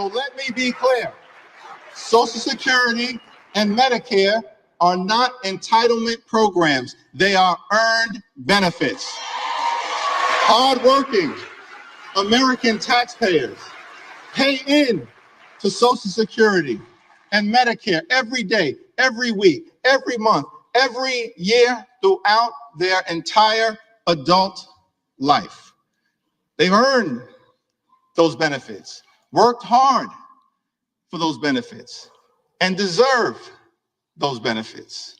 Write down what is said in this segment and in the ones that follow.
So let me be clear. Social Security and Medicare are not entitlement programs. They are earned benefits. Hardworking American taxpayers pay in to Social Security and Medicare every day, every week, every month, every year throughout their entire adult life. They've earned those benefits, worked hard for those benefits, and deserve those benefits.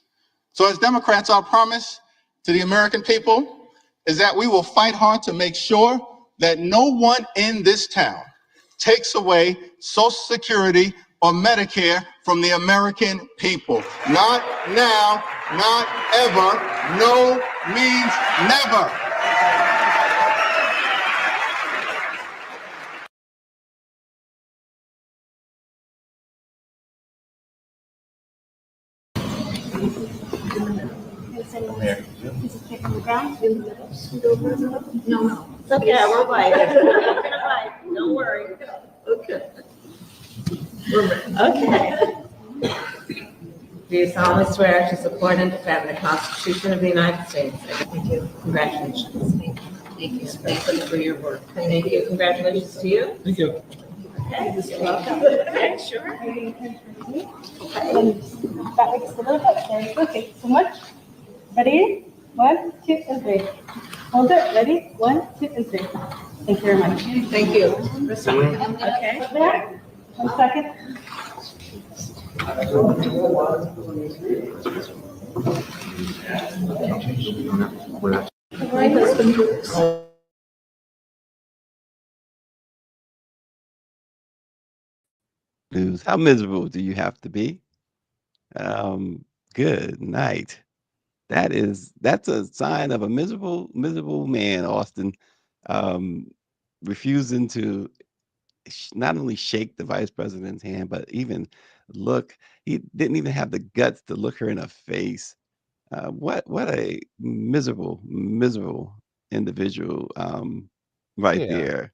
So as Democrats, our promise to the American people is that we will fight hard to make sure that no one in this town takes away Social Security or Medicare from the American people. Not now, not ever, no means never. No. It's okay, we're right. Don't worry. Okay. Okay. Do you solemnly swear to support and defend the Constitution of the United States? Thank you. Congratulations. Thank you. Thank you for your work. Thank you. Congratulations to you. Thank you. Okay, you're welcome. Okay, sure. Back legs a little bit. There you go. Thank you so much. Ready? 1, 2, and 3. Hold it. Ready? 1, 2, and 3. Thank you very much. Thank you. Okay. Up there. 1 second. How miserable do you have to be? Good night. That's a sign of a miserable man, Austin, um, refusing to not only shake the vice president's hand, but even look. He didn't even have the guts to look her in the face. What a miserable individual, right Yeah. there.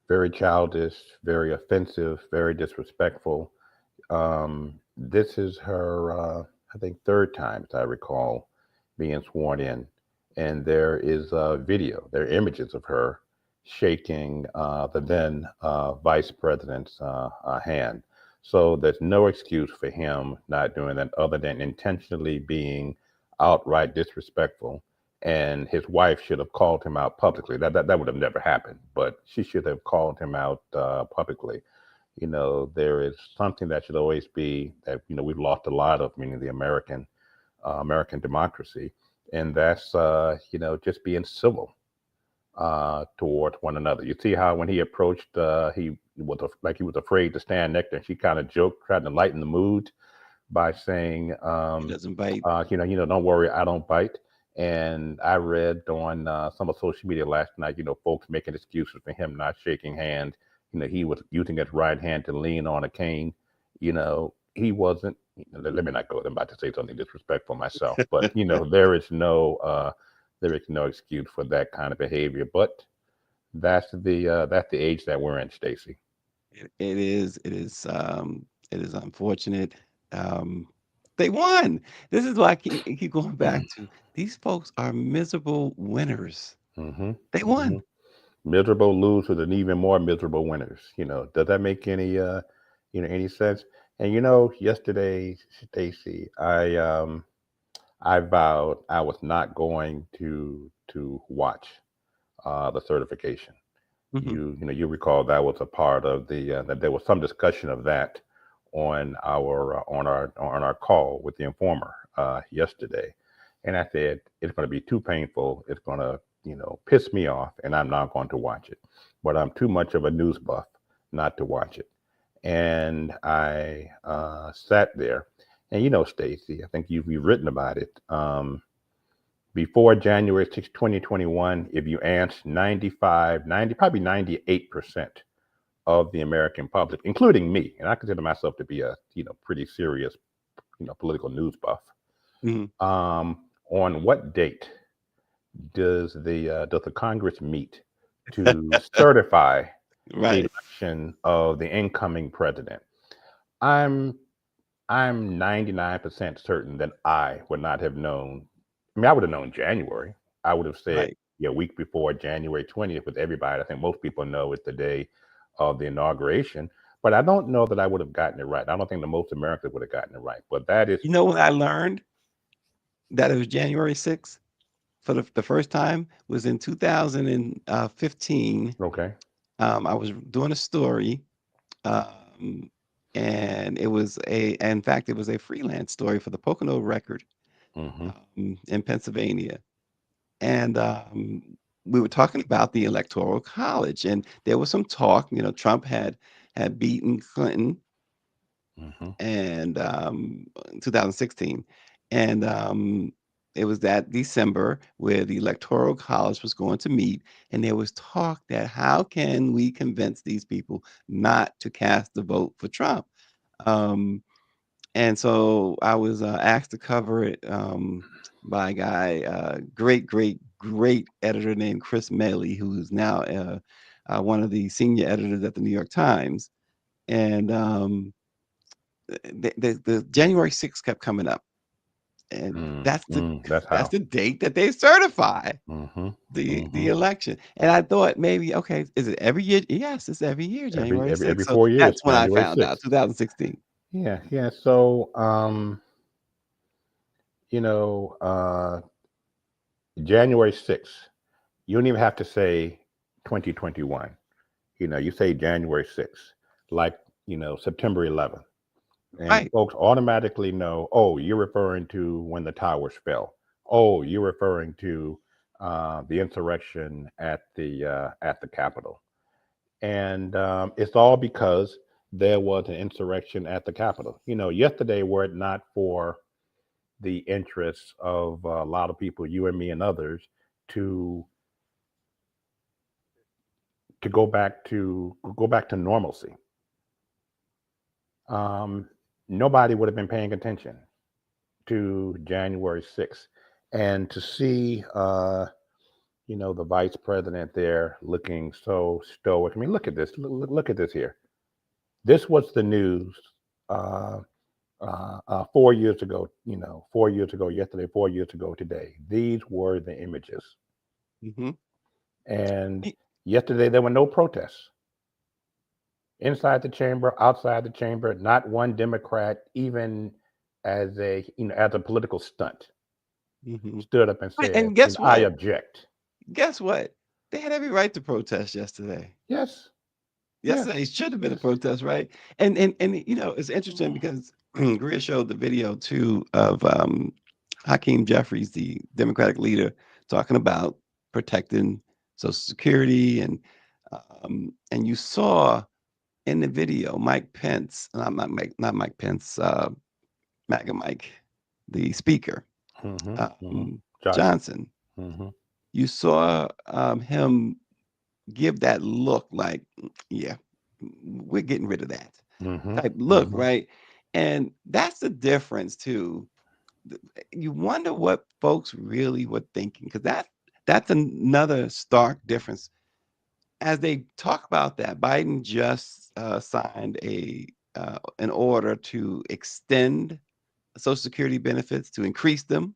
Very childish, very offensive, very disrespectful. This is her, I think, third time, as I recall, being sworn in. And there is a video, there are images of her shaking the then vice president's hand. So there's no excuse for him not doing that other than intentionally being outright disrespectful. And his wife should have called him out publicly. That would have never happened, but she should have called him out publicly. There is something that should always be that we've lost a lot of, meaning the American democracy, and that's just being civil toward one another. You see how when he approached, he was like he was afraid to stand next to her. She kind of joked, trying to lighten the mood by saying, He doesn't bite. don't worry, I don't bite. And I read on some of social media last night, folks making excuses for him not shaking hands. He was using his right hand to lean on a cane. He wasn't. Let me not go. I'm about to say something disrespectful myself, but there is no excuse for that kind of behavior. But that's the age that we're in, Stacey. It is unfortunate. They won. This is why I keep going back to these folks are miserable winners. Mm-hmm. They won. Mm-hmm. Miserable losers and even more miserable winners. Does that make any any sense? And yesterday, Stacey, I vowed I was not going to watch the certification. Mhm. You recall that was a part of the that there was some discussion of that on our call with the informer yesterday, and I said it's going to be too painful. It's going to piss me off, and I'm not going to watch it. But I'm too much of a news buff not to watch it. And I sat there, and Stacey, I think you've written about it. Before January 6, 2021, if you asked 95, 90, probably 98% of the American public, including me, and I consider myself to be a pretty serious political news buff. Mhm. On what date does the Congress meet to certify Right. election of the incoming president. I'm I'm 99% certain that I would not have known. I mean, I would have known January. I would have said, Right. yeah, a week before January 20th with everybody. I think most people know it's the day of the inauguration, but I don't know that I would have gotten it right. I don't think the most Americans would have gotten it right, but that is You know when I learned that it was January 6th for the first time was in 2015. okay. I was doing a story, um, and in fact, it was a freelance story for the Pocono Record Hmm. in Pennsylvania. And we were talking about the Electoral College, and there was some talk. Trump had beaten Clinton Hmm. and in 2016, and it was that December where the Electoral College was going to meet, and there was talk that how can we convince these people not to cast the vote for Trump? Um, and so I was asked to cover it by a guy, great, great, great editor named Chris Melly, who is now one of the senior editors at the New York Times. And the January 6th kept coming up, and That's that's how. the date that they certify Hmm. the Hmm. election. And I thought maybe, okay, is it every year? Yes, it's every year, Every January every 6th. every So 4 years, that's when I January found out, 6th. 2016. Yeah, yeah. So, you know, January 6th. You don't even have to say 2021. You say January 6th, like, September 11th. And Right. folks automatically know, oh, you're referring to when the towers fell. Oh, you're referring to the insurrection at the Capitol. And it's all because there was an insurrection at the Capitol. Yesterday, were it not for the interests of a lot of people, you and me and others, to go back to normalcy, um, nobody would have been paying attention to January 6th. And to see, the vice president there looking so stoic. I mean, look at this. Look at this here. This was the news 4 years ago, 4 years ago, yesterday, 4 years ago today. These were the images. Hmm. And yesterday, there were no protests inside the chamber, outside the chamber, not one Democrat, even as a political stunt, Hmm. stood up and Right, said, and guess I what? object. Guess what? They had every right to protest yesterday. Yes, yes. Yesterday should have been a Yes. protest, right? And it's interesting because Greer showed the video too of Hakeem Jeffries, the Democratic leader, talking about protecting Social Security, and you saw in the video Mike Pence, not Mike Pence, MAGA Mike, the speaker, Hmm. Hmm. um, Johnson. Johnson. Hmm. You saw him give that look like, yeah, we're getting rid of that Hmm. type look, Hmm. right? And that's the difference too. You wonder what folks really were thinking, because that's another stark difference. As they talk about that, Biden just signed an order to extend Social Security benefits, to increase them.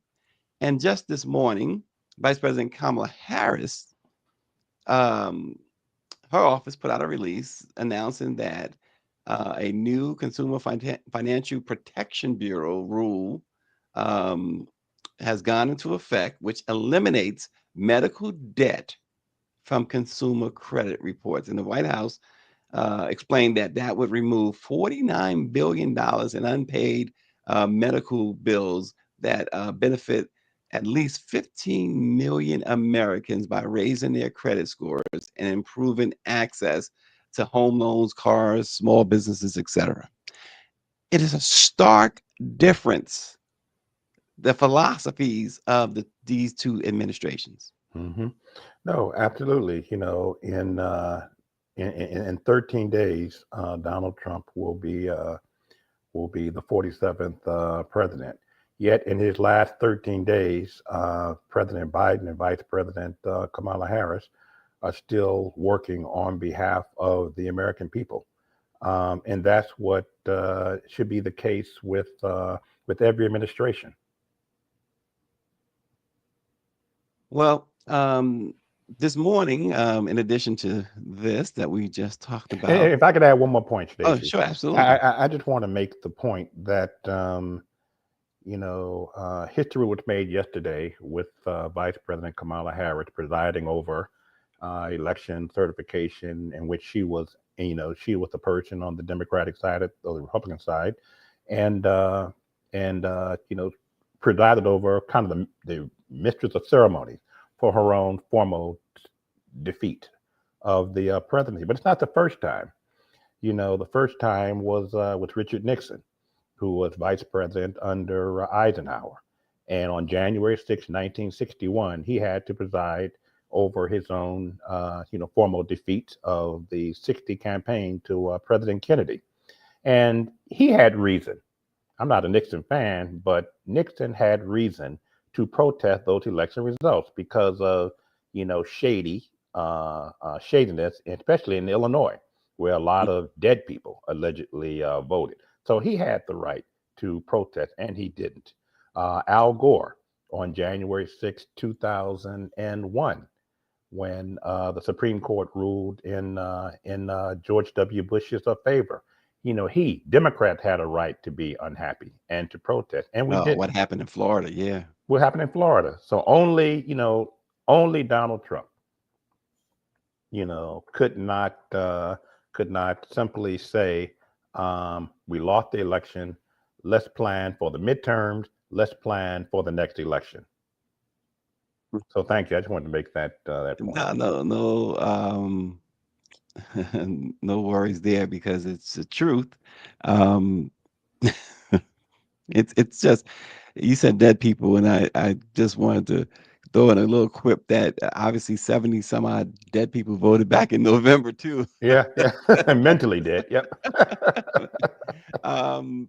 And just this morning, Vice President Kamala Harris, um, her office put out a release announcing that a new Consumer Financial Protection Bureau rule um, has gone into effect, which eliminates medical debt from consumer credit reports. And the White House explained that that would remove $49 billion in unpaid medical bills that benefit at least 15 million Americans by raising their credit scores and improving access to home loans, cars, small businesses, etc. It is a stark difference, the philosophies of these two administrations. Hmm. No, absolutely. In 13 days, Donald Trump will be the 47th president. Yet in his last 13 days, President Biden and Vice President Kamala Harris are still working on behalf of the American people. And that's what should be the case with every administration. Well, this morning, in addition to this that we just talked And about. if I could add one more point, Oh, Stacy, sure, absolutely. I just want to make the point that history was made yesterday with Vice President Kamala Harris presiding over election certification, in which she was, she was the person on the Democratic side or the Republican side, and presided over kind of the mistress of ceremonies for her own formal defeat of the presidency. But it's not the first time. The first time was with Richard Nixon, who was vice president under Eisenhower. And on January 6, 1961, he had to preside over his own, formal defeat of the 60 campaign to President Kennedy. And he had reason. I'm not a Nixon fan, but Nixon had reason to protest those election results because of, shadiness, especially in Illinois, where a lot of dead people allegedly voted. So he had the right to protest, and he didn't. Al Gore on January 6, 2001, when the Supreme Court ruled in George W. Bush's favor. Democrats had a right to be unhappy and to protest, and we did. What happened in Florida? Yeah. What happened in Florida? So only Donald Trump, could not simply say, we lost the election. Let's plan for the midterms. Let's plan for the next election. So thank you. I just wanted to make that point. No, no worries there, because it's the truth. Um, it's just, you said dead people, and I just wanted to throw in a little quip that obviously 70 some odd dead people voted back in November too. Yeah. Mentally dead. Yep.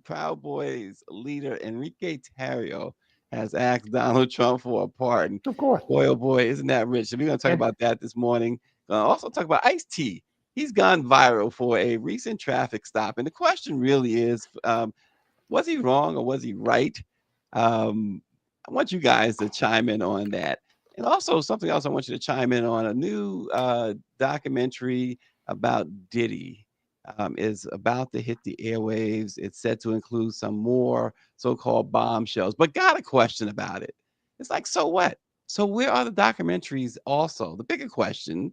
Proud Boys leader Enrique Tarrio has asked Donald Trump for a pardon. Of course. Boy, oh boy, isn't that rich? So we're going to talk about that this morning. Also talk about Ice-T. He's gone viral for a recent traffic stop. And the question really is, was he wrong or was he right? I want you guys to chime in on that. And also something else I want you to chime in on, a new documentary about Diddy is about to hit the airwaves. It's set to include some more so-called bombshells, but got a question about it. It's like, so what? So where are the documentaries also? The bigger question,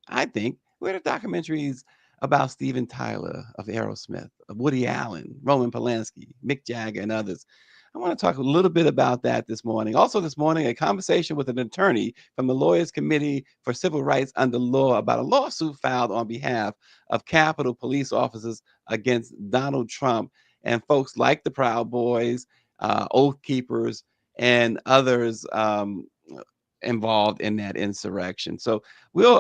I think, where are the documentaries about Steven Tyler of Aerosmith, of Woody Allen, Roman Polanski, Mick Jagger, and others? I want to talk a little bit about that this morning. Also this morning, a conversation with an attorney from the Lawyers Committee for Civil Rights Under Law about a lawsuit filed on behalf of Capitol Police officers against Donald Trump and folks like the Proud Boys, Oath Keepers, and others involved in that insurrection. So we'll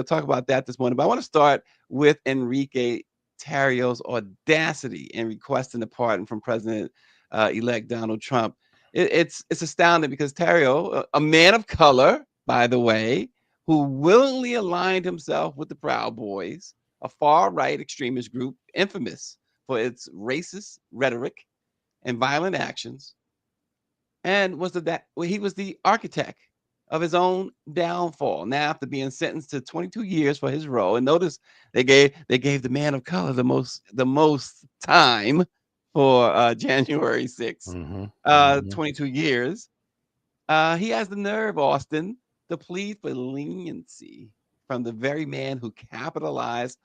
talk about that this morning. But I want to start with Enrique Tarrio's audacity in requesting a pardon from President-elect Donald Trump. It's astounding because Tarrio, a man of color, by the way, who willingly aligned himself with the Proud Boys, a far-right extremist group infamous for its racist rhetoric and violent actions, and he was the architect of his own downfall. Now, after being sentenced to 22 years for his role, and notice they gave the man of color the most time for January 6th, 22 years. He has the nerve, Austin, to plead for leniency from the very man who capitalized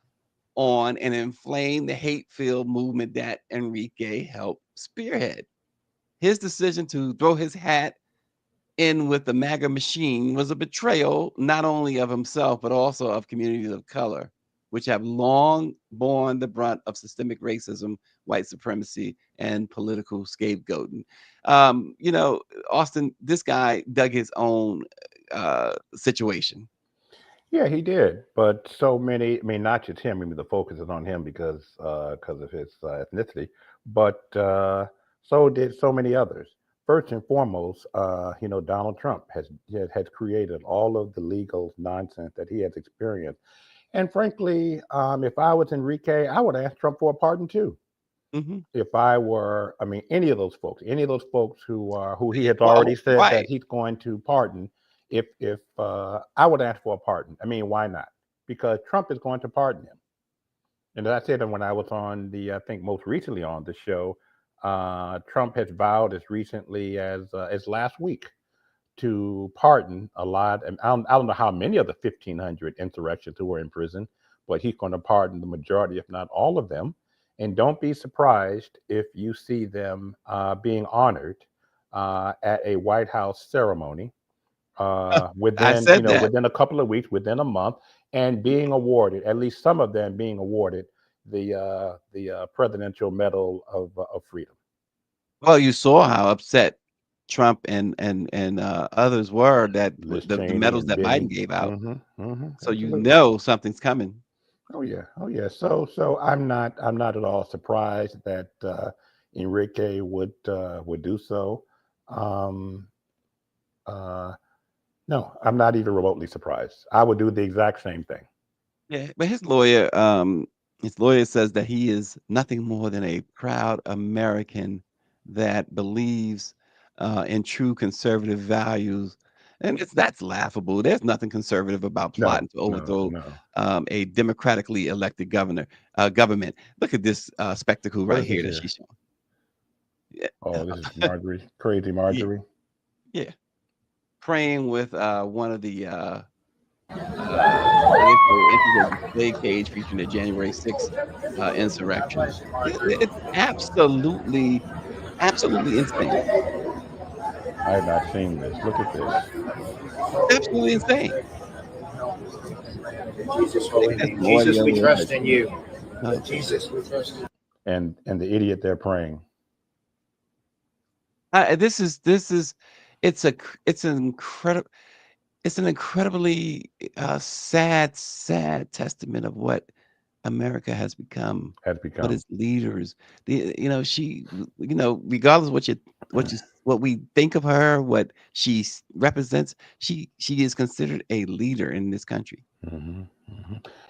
on and inflamed the hate-filled movement that Enrique helped spearhead. His decision to throw his hat in with the MAGA machine was a betrayal not only of himself, but also of communities of color, which have long borne the brunt of systemic racism, white supremacy, and political scapegoating. Austin, this guy dug his own situation. Yeah, he did. But so many, not just him, the focus is on him because of his ethnicity, but so did so many others. first and foremost, Donald Trump has created all of the legal nonsense that he has experienced. And frankly, if I was Enrique, I would ask Trump for a pardon too. Hmm. If I were, I mean, any of those folks who he has Well, already said that right. he's going to pardon, if I would ask for a pardon. I mean, why not? Because Trump is going to pardon him. And as I said, when I was on I think most recently on the show, Trump has vowed as recently as last week to pardon a lot. And I don't know how many of the 1,500 insurrections who were in prison, but he's going to pardon the majority, if not all of them. And don't be surprised if you see them being honored at a White House ceremony I said that. within a couple of weeks, within a month, and being awarded, at least some of them being awarded the Presidential Medal of Freedom. Well, you saw how upset Trump and others were that Liz the Cheney medals and that Biden Benny. gave out. So you Absolutely. know something's coming. Oh yeah. So I'm not at all surprised that Enrique would do so. Um, uh, no, I'm not even remotely surprised. I would do the exact same thing. Yeah, but his lawyer says that he is nothing more than a proud American that believes in true conservative values, and that's laughable. There's nothing conservative about No, plotting to no, overthrow no. a democratically elected government. Look at this spectacle What right is this here that here? she's showing. Yeah, Oh, this is Marjorie, crazy yeah, Marjorie. yeah. Praying with one of the when they entered the display cage featuring the January 6th insurrection. It's absolutely insane. I have not seen this. Look at this. Absolutely insane. Jesus, I think holy that's name. some Jesus, we audio trust in you. uh, Jesus, we trust in you. And the idiot they're praying. this is it's a cr- it's an incredibly sad testament of what America has become, Has what become. its leaders, regardless of what we think of her, what represents, she is considered a leader in this country. Hmm.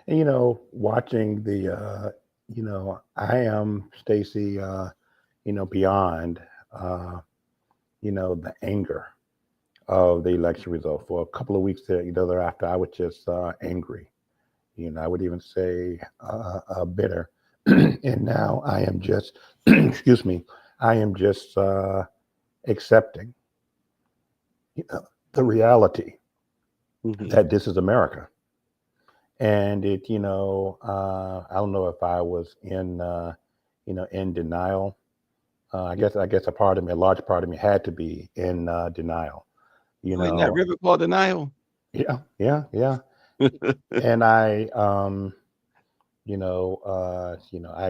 And watching I am Stacy. Beyond the anger of the election result. For a couple of weeks thereafter, I was just angry. I would even say bitter. And now I am just, excuse me, I am just accepting the reality Mhm. that this is America. And I don't know if I was in denial. I guess a large part of me had to be in denial. You Oh, in that know, river called denial. yeah. And I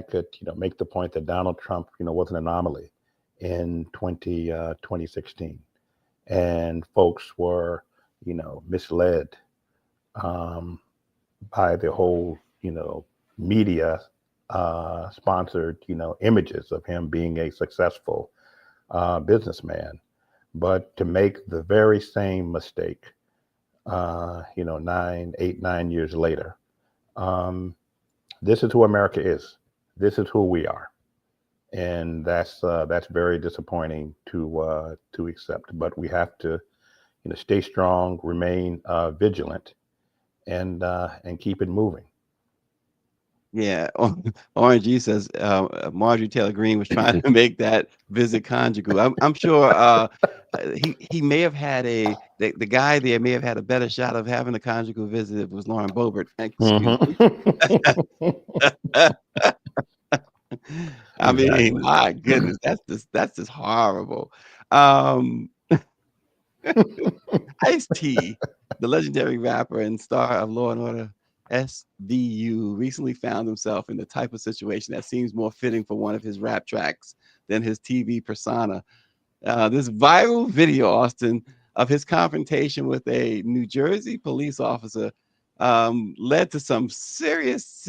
could, make the point that Donald Trump, was an anomaly in 2016, and folks were, misled um, by the whole, media sponsored, images of him being a successful businessman. But to make the very same mistake, 9 years later, um, this is who America is. This is who we are, and that's very disappointing to accept. But we have to, stay strong, remain vigilant, and keep it moving. Yeah, Orange says Marjorie Taylor Greene was trying to make that visit conjugal. I'm sure he may have had the guy there may have had a better shot of having a conjugal visit if it was Lauren Boebert. Excuse me. I mean, Exactly. my goodness, that's just horrible. Um, Ice-T, the legendary rapper and star of Law and Order SVU, recently found himself in the type of situation that seems more fitting for one of his rap tracks than his TV persona. This viral video, Austin, of his confrontation with a New Jersey police officer led to some serious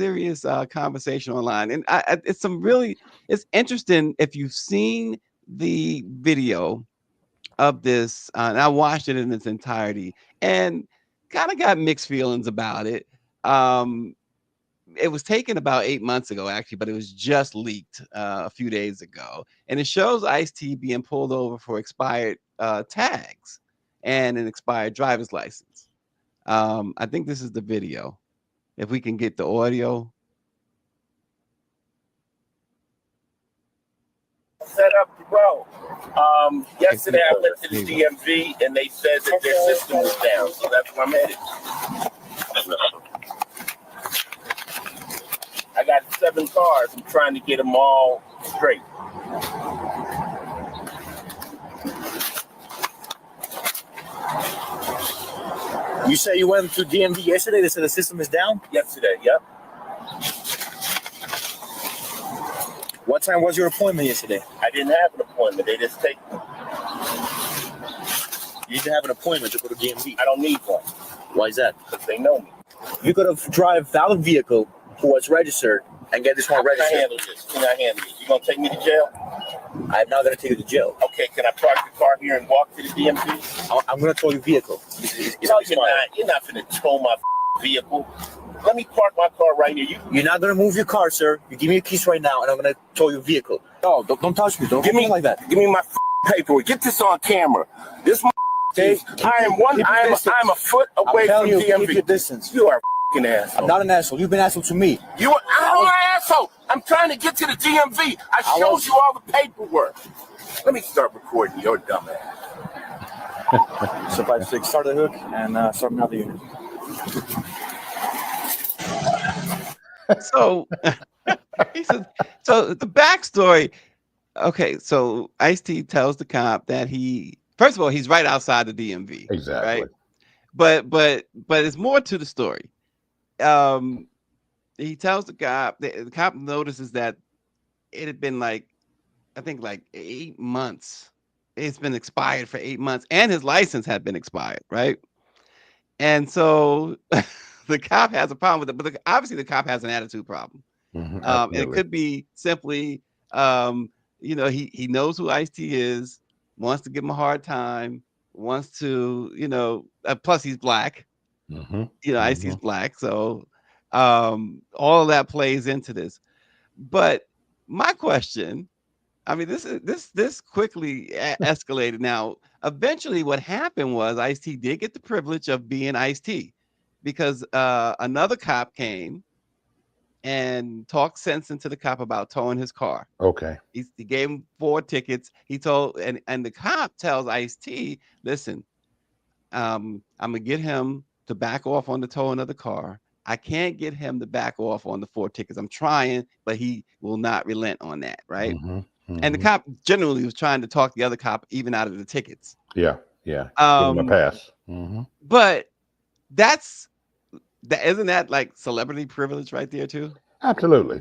conversation online. And it's interesting if you've seen the video. of this, and I watched it in its entirety, and kind of got mixed feelings about it. It was taken about 8 months ago, actually, but it was just leaked a few days ago, and it shows Ice-T being pulled over for expired tags and an expired driver's license. I think this is the video. If we can get the audio. Set up the road. Yesterday I went to the DMV and they said that their system was down, so that's where I'm headed. I got 7 cars. I'm trying to get them all straight. You say you went to DMV yesterday? They said the system is down? Yesterday, yep. What time was your appointment yesterday? I didn't have an appointment. They just take me. You didn't have an appointment to go to DMV. I don't need one Why is that? because they know me. You could have drive a valid vehicle who was registered and get this How one can I registered. handle this? Can I handle this? You gonna take me to jail? I'm not going to take you to jail. Okay, can I park the car here and walk to the DMV? I'm going to tow your vehicle. It's No, you're expired. not. You're not finna tow my vehicle. Let me park my car right here. You're not going to move your car, sir. You give me your keys right now, and I'm going to tow your vehicle. No, don't touch me. Don't Give give me me like that. Give me my paperwork. Get this on camera. This Okay? I'm a foot away I'm telling from you, DMV. keep your distance. You are an asshole. I'm not an asshole. You've been an asshole to me. I'm an asshole. I'm trying to get to the DMV. I showed you all the paperwork. Let me start recording your dumb ass. So if I just start the hook and start another unit. So he says, so the backstory. Okay, so Ice-T tells the cop that first of all, he's right outside the DMV. Exactly. Right. But it's more to the story. He tells the cop notices that it had been like 8 months. It's been expired for 8 months, and his license had been expired, right? And so the cop has a problem with it, but obviously the cop has an attitude problem. And it could be simply, he knows who Ice-T is, wants to give him a hard time, wants to, plus he's black. Ice-T's black, so all of that plays into this. But my question, I mean, this quickly escalated. Now, eventually, what happened was Ice-T did get the privilege of being Ice-T, because another cop came and talked sense into the cop about towing his car. Okay. He gave him 4 tickets. He told, and the cop tells Ice-T, listen, I'm gonna get him to back off on the towing of the car. I can't get him to back off on the 4 tickets. I'm trying, but he will not relent on that, right? And the cop generally was trying to talk the other cop even out of the tickets. Yeah. Give him a pass. But isn't that like celebrity privilege right there too? Absolutely.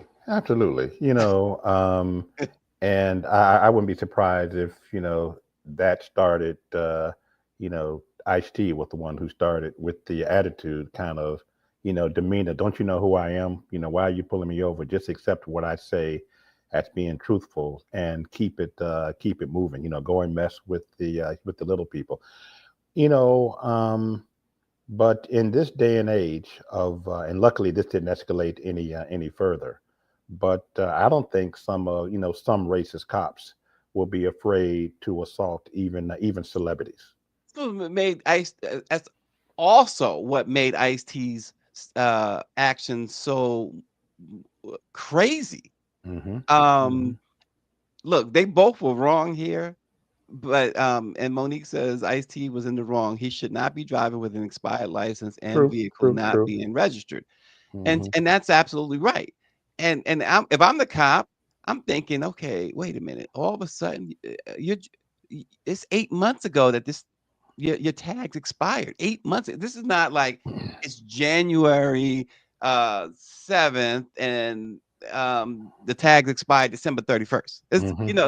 And I wouldn't be surprised if that started. Ice-T was the one who started with the attitude kind of demeanor. Don't you know who I am? Why are you pulling me over? Just accept what I say as being truthful and keep it moving. Go and mess with the little people. But in this day and age of, and luckily this didn't escalate any further. But I don't think some racist cops will be afraid to assault even celebrities. So that's also what made Ice-T's actions so crazy. Look, they both were wrong here, but and Monique says Ice-T was in the wrong. He should not be driving with an expired license and vehicle not being registered. And that's absolutely right. And if I'm the cop, I'm thinking, okay, wait a minute. All of a sudden, it's 8 months ago that your tags expired. 8 months. This is not like it's January 7th and the tags expired December 31st. It's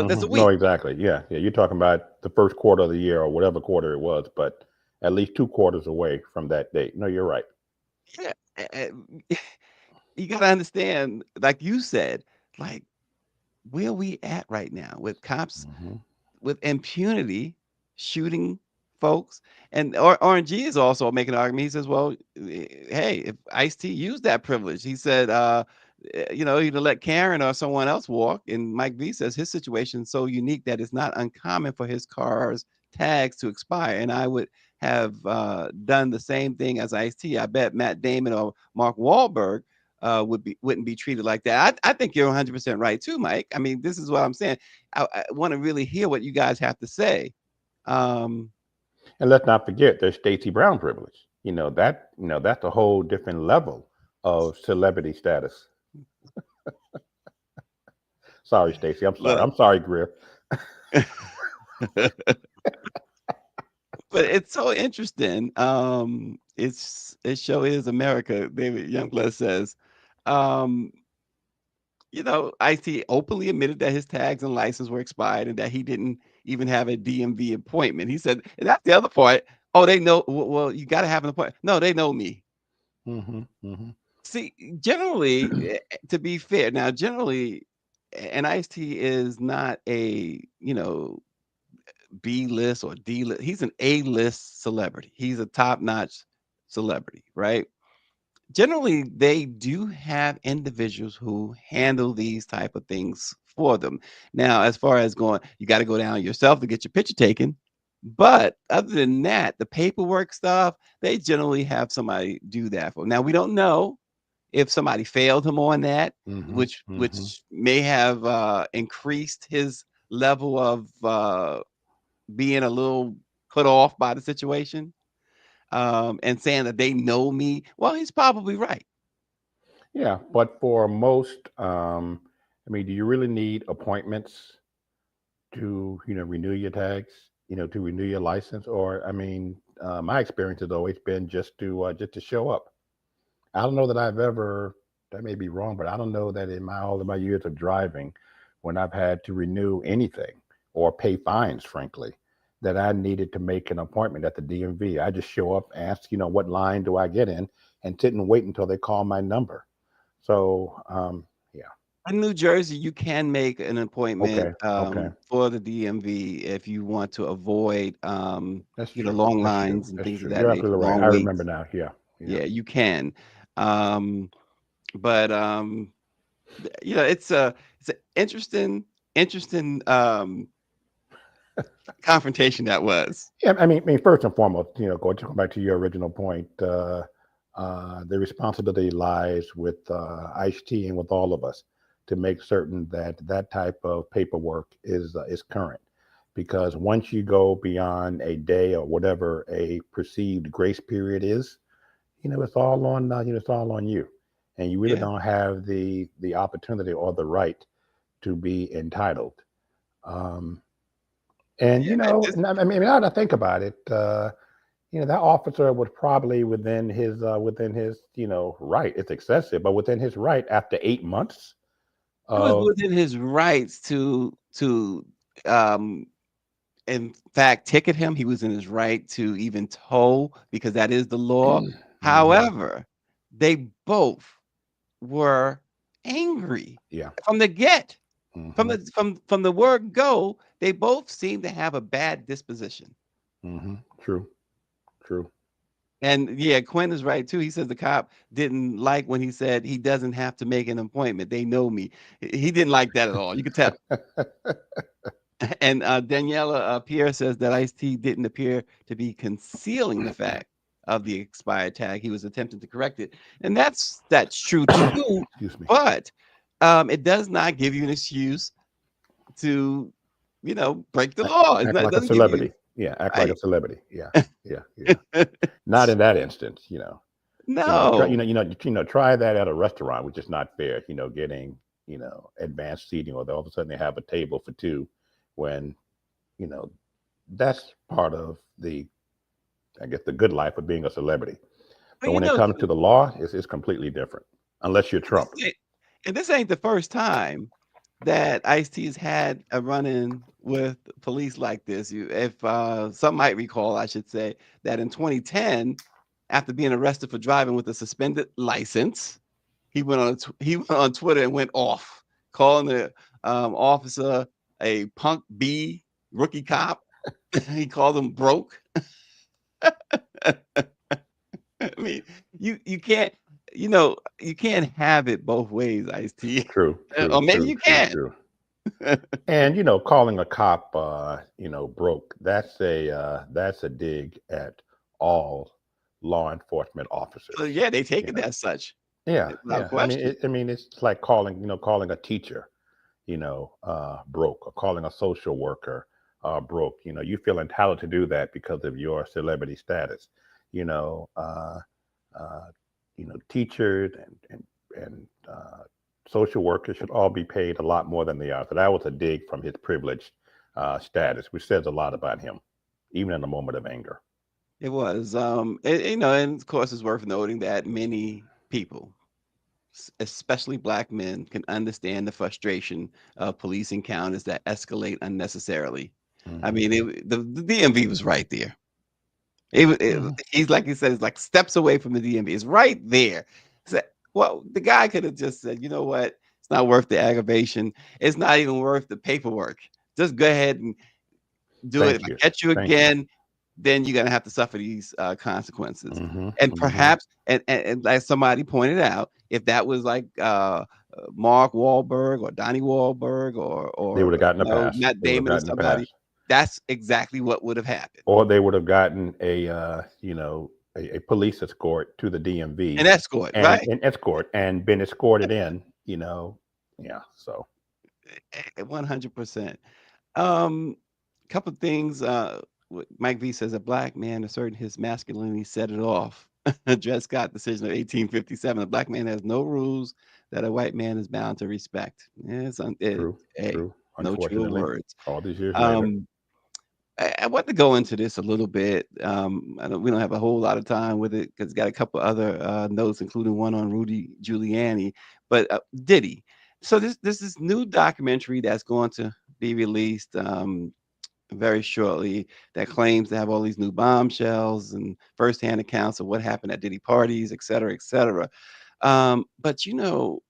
that's a week. No, exactly. Yeah. You're talking about the first quarter of the year or whatever quarter it was, but at least 2 quarters away from that date. No, you're right. Yeah. You got to understand, like you said, like where we at right now with cops with impunity shooting folks. And RNG is also making an argument. He says, well, hey, if Ice-T used that privilege, he said, either let Karen or someone else walk. And Mike V says his situation is so unique that it's not uncommon for his car's tags to expire. And I would have done the same thing as Ice-T. I bet Matt Damon or Mark Wahlberg wouldn't be treated like that. I think you're 100% right too, Mike. I mean, this is what I'm saying. I want to really hear what you guys have to say. And let's not forget there's Stacey Brown privilege. That's a whole different level of celebrity status. Sorry, Stacey. I'm sorry. I'm sorry, Greer. But it's so interesting. It show is America. David Youngblood says, Ice-T openly admitted that his tags and license were expired and that he didn't even have a DMV appointment. He said, and that's the other part. Oh, they know. Well, you got to have an appointment. No, they know me. See, generally, to be fair, now generally, and Ice-T is not a B-list or D-list. He's an A-list celebrity. He's a top-notch celebrity, right? Generally, they do have individuals who handle these type of things for them. Now, as far as going, you got to go down yourself to get your picture taken. But other than that, the paperwork stuff, they generally have somebody do that for them. Now, we don't know if somebody failed him on that, which may have increased his level of being a little put off by the situation. And saying that they know me. Well, he's probably right. Yeah, but for most, do you really need appointments to, renew your tags, to renew your license? Or, my experience has always been just to show up. I don't know that I've ever, that may be wrong, but I don't know that in all of my years of driving, when I've had to renew anything or pay fines, frankly, that I needed to make an appointment at the DMV. I just show up, ask, what line do I get in, and sit and wait until they call my number. So, yeah. In New Jersey, you can make an appointment Okay. for the DMV if you want to avoid, That's true. long lines and things of that You're nature. absolutely right. Long I waits. remember now. Yeah, you can. But it's an interesting confrontation that was. Yeah, first and foremost, going back to your original point, the responsibility lies with Ice-T and with all of us to make certain that type of paperwork is current. Because once you go beyond a day or whatever a perceived grace period is, it's all on it's all on you, and you really don't have the opportunity or the right to be entitled. And now that I think about it, that officer was probably within his right. It's excessive, but within his right after 8 months. It was within his rights to in fact ticket him. He was in his right to even tow, because that is the law. However, they both were angry from the get. From the word go, they both seem to have a bad disposition. True. And Quinn is right too. He says the cop didn't like when he said he doesn't have to make an appointment. They know me. He didn't like that at all. You could tell. And Daniela Pierre says that Ice-T didn't appear to be concealing the fact of the expired tag. He was attempting to correct it, and that's true too. Excuse me. But it does not give you an excuse to, break the law. Act like a celebrity. Act like a celebrity. Yeah. Not in that instance, No. Try that at a restaurant, which is not fair. Getting advanced seating, or all of a sudden they have a table for two, when that's part of the good life of being a celebrity. But when it comes to the law, it's completely different, unless you're Trump. And this ain't the first time that Ice-T has had a run-in with police like this. If some might recall, I should say, that in 2010, after being arrested for driving with a suspended license, he went on Twitter and went off, calling the officer a punk B rookie cop, He called them broke. I mean, you can't, you can't have it both ways, Ice-T. True, Or true, maybe true, you true, can. true. And calling a cop, broke. That's a dig at all law enforcement So officers. yeah, they take You it know, as such, yeah, without yeah. question. It's like calling a teacher, broke, or calling a social worker, broke. You feel entitled to do that because of your celebrity status. You know, uh, uh, teachers and social workers should all be paid a lot more than they are. So that was a dig from his privileged status, which says a lot about him, even in a moment of anger. It was, and of course, it's worth noting that many people, especially black men, can understand the frustration of police encounters that escalate unnecessarily. I Hmm. mean, the DMV was right there. He's like he said, it's like steps away from the DMV. It's right there. So, well, the guy could have just said, you know what? It's not worth the aggravation. It's not even worth the paperwork. Just go ahead and do it. If Thank I you. catch you Thank you. again, then you're gonna have to suffer these consequences. Hmm. And Hmm. perhaps, and as somebody pointed out, if that was like Mark Wahlberg or Donnie Wahlberg They would have gotten a pass. Matt They would have Damon or gotten a pass. somebody, that's exactly what would have happened. Or they would have gotten a police escort to the An DMV, escort, and right? an escort, and been escorted in. Yeah. So 100%. Um, Couple things. Mike V says a black man asserting his masculinity set it off. Dred Scott decision of 1857. A black man has no rules that a white man is bound to respect. Yeah, true, hey, true. no truer Unfortunately, words. all these years later. Um, I want to go into this a little bit. We don't have a whole lot of time with it because it's got a couple other notes, including one on Rudy Giuliani. But Diddy. So this is new documentary that's going to be released very shortly that claims to have all these new bombshells and firsthand accounts of what happened at Diddy parties, et cetera, et cetera. But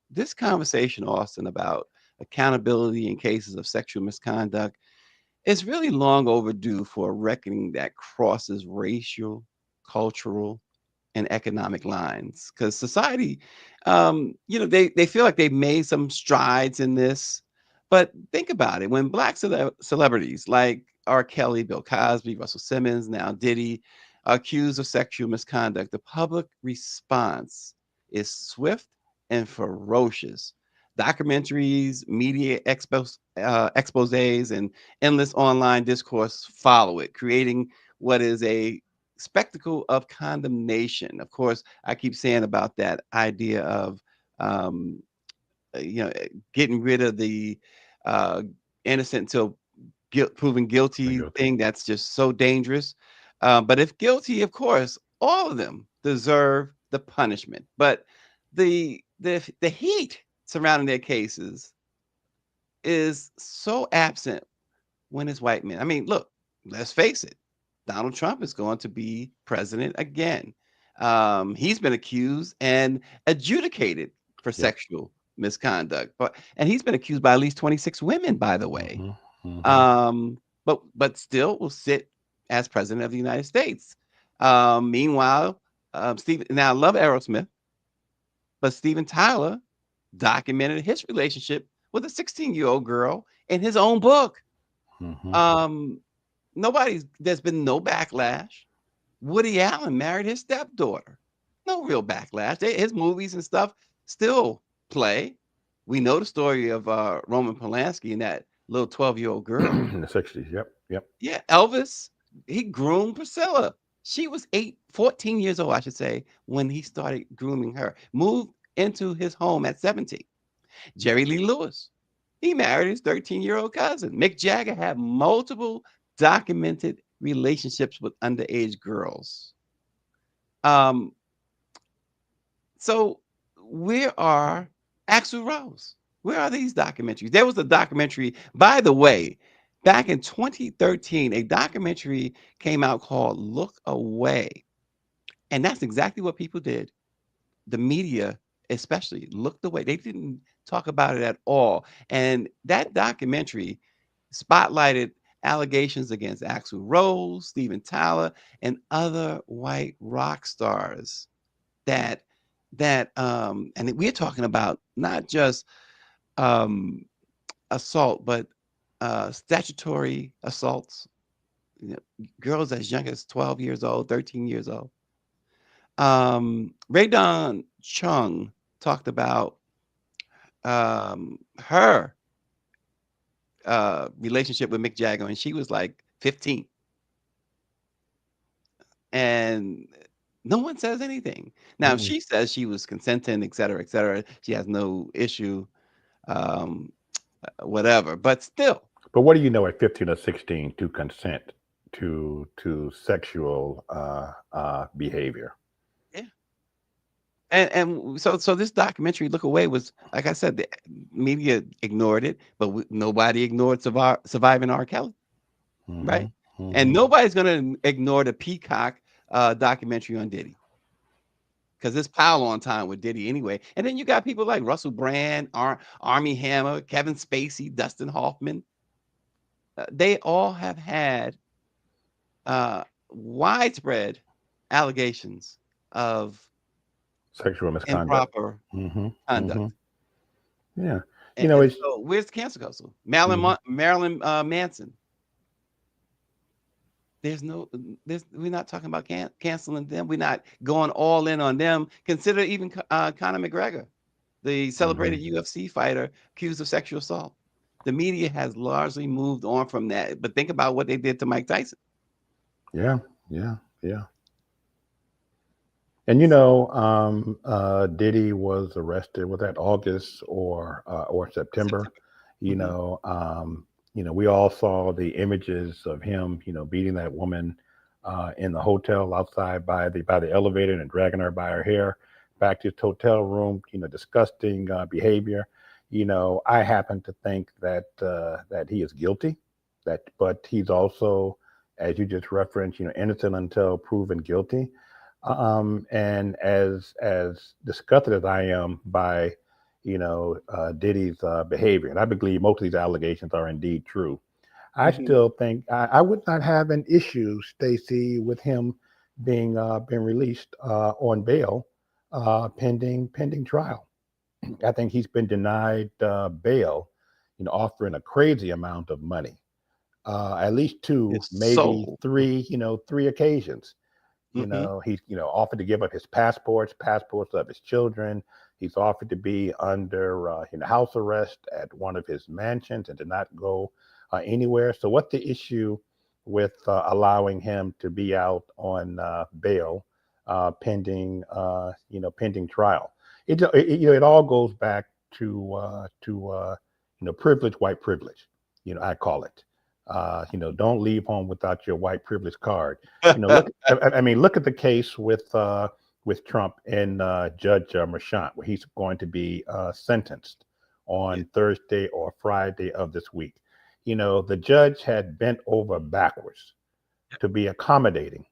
this conversation, Austin, about accountability in cases of sexual misconduct it's really long overdue for a reckoning that crosses racial, cultural, and economic lines. Because society, they feel like they've made some strides in this. But think about it: when black celebrities like R. Kelly, Bill Cosby, Russell Simmons, now Diddy, are accused of sexual misconduct, the public response is swift and ferocious. Documentaries, media exposés, and endless online discourse follow it, creating what is a spectacle of condemnation. Of course, I keep saying about that idea of, um, getting rid of the uh, innocent until proven And guilty guilty. thing. That's just so dangerous. But if guilty, of course, all of them deserve the punishment. But the heat surrounding their cases is so absent when it's white men. I mean, look, let's face it. Donald Trump is going to be president again. He's been accused and adjudicated for Yep. sexual misconduct, and he's been accused by at least 26 women, by the way. Hmm. Hmm. But still will sit as president of the United States. Meanwhile, Steve. Now I love Aerosmith, but Steven Tyler documented his relationship with a 16-year-old girl in his own book. Hmm. Um, there's been no backlash. Woody Allen married his stepdaughter. No real backlash. His movies and stuff still play. We know the story of Roman Polanski and that little 12-year-old girl. In the 60s. Yep. Yep. Yeah, Elvis, he groomed Priscilla. She was 14 years old, I should say, when he started grooming her. Moved into his home at 17. Jerry Lee Lewis, he married his 13-year-old cousin. Mick Jagger had multiple documented relationships with underage girls. Um, so where are Axl Rose? Where are these documentaries? There was a documentary, by the way, back in 2013, a documentary came out called Look Away. And that's exactly what people did. The media especially looked away. They didn't talk about it at all. And that documentary spotlighted allegations against Axl Rose, Steven Tyler, and other white rock stars that and we're talking about not just assault, but statutory assaults. You know, girls as young as 12 years old, 13 years old. Ray Don Chung talked about her relationship with Mick Jagger, and she was like 15. And no one says anything. Now, Mm-mm. she says she was consenting, et cetera, et cetera. She has no issue, um, whatever. But still, But what do you know at 15 or 16 to consent to sexual behavior? yeah. And so this documentary, Look Away, was, like I said, the media ignored it, but nobody ignored Surviving R. Kelly, right? Mm-hmm. And Mm-hmm. nobody's going to ignore the Peacock documentary on Diddy, because it's pile on time with Diddy anyway. And then you got people like Russell Brand, Armie Hammer, Kevin Spacey, Dustin Hoffman. They all have had widespread allegations of Sexual misconduct. improper Mm-hmm. conduct. Mm-hmm. Yeah. You And, know, and it's so where's the cancel council? Marilyn Manson. We're not talking about canceling them. We're not going all in on them. Consider even Conor McGregor, the celebrated UFC fighter accused of sexual assault. The media has largely moved on from that. But think about what they did to Mike Tyson. yeah, yeah, yeah. And you know, Diddy was arrested. Was that August or September? September. You Mhm. know, we all saw the images of him, beating that woman in the hotel outside by the elevator and dragging her by her hair back to his hotel room. Disgusting behavior. I happen to think that he is guilty. But he's also, as you just referenced, innocent until proven guilty. And as disgusted as I am by Diddy's behavior, and I believe most of these allegations are indeed true, I Mhm. still think I would not have an issue, Stacey, with him being released on bail pending trial. I think he's been denied bail, offering a crazy amount of money, at least two, His maybe soul. three, three occasions. Mhm. He's offered to give up his passports of his children. He's offered to be under house arrest at one of his mansions and to not go anywhere. So what's the issue with allowing him to be out on bail pending trial? It all goes back to privilege, white privilege. I call it. Don't leave home without your white privilege card. Look. I mean, look at the case with Trump and Judge Merchant, where he's going to be sentenced Yeah. on Thursday or Friday of this week. The judge had bent over backwards to be accommodating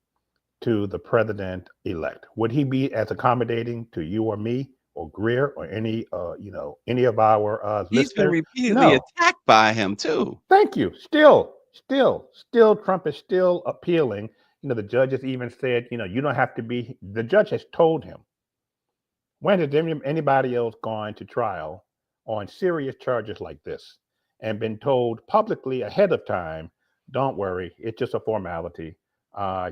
to the president elect. Would he be as accommodating to you or me or Greer or any of our He's been listeners? repeatedly No. attacked by him too. Thank you. Still, Trump is still appealing. The judge has even said, you don't have to be. The judge has told him, when has anybody else gone to trial on serious charges like this and been told publicly ahead of time, don't worry, it's just a formality.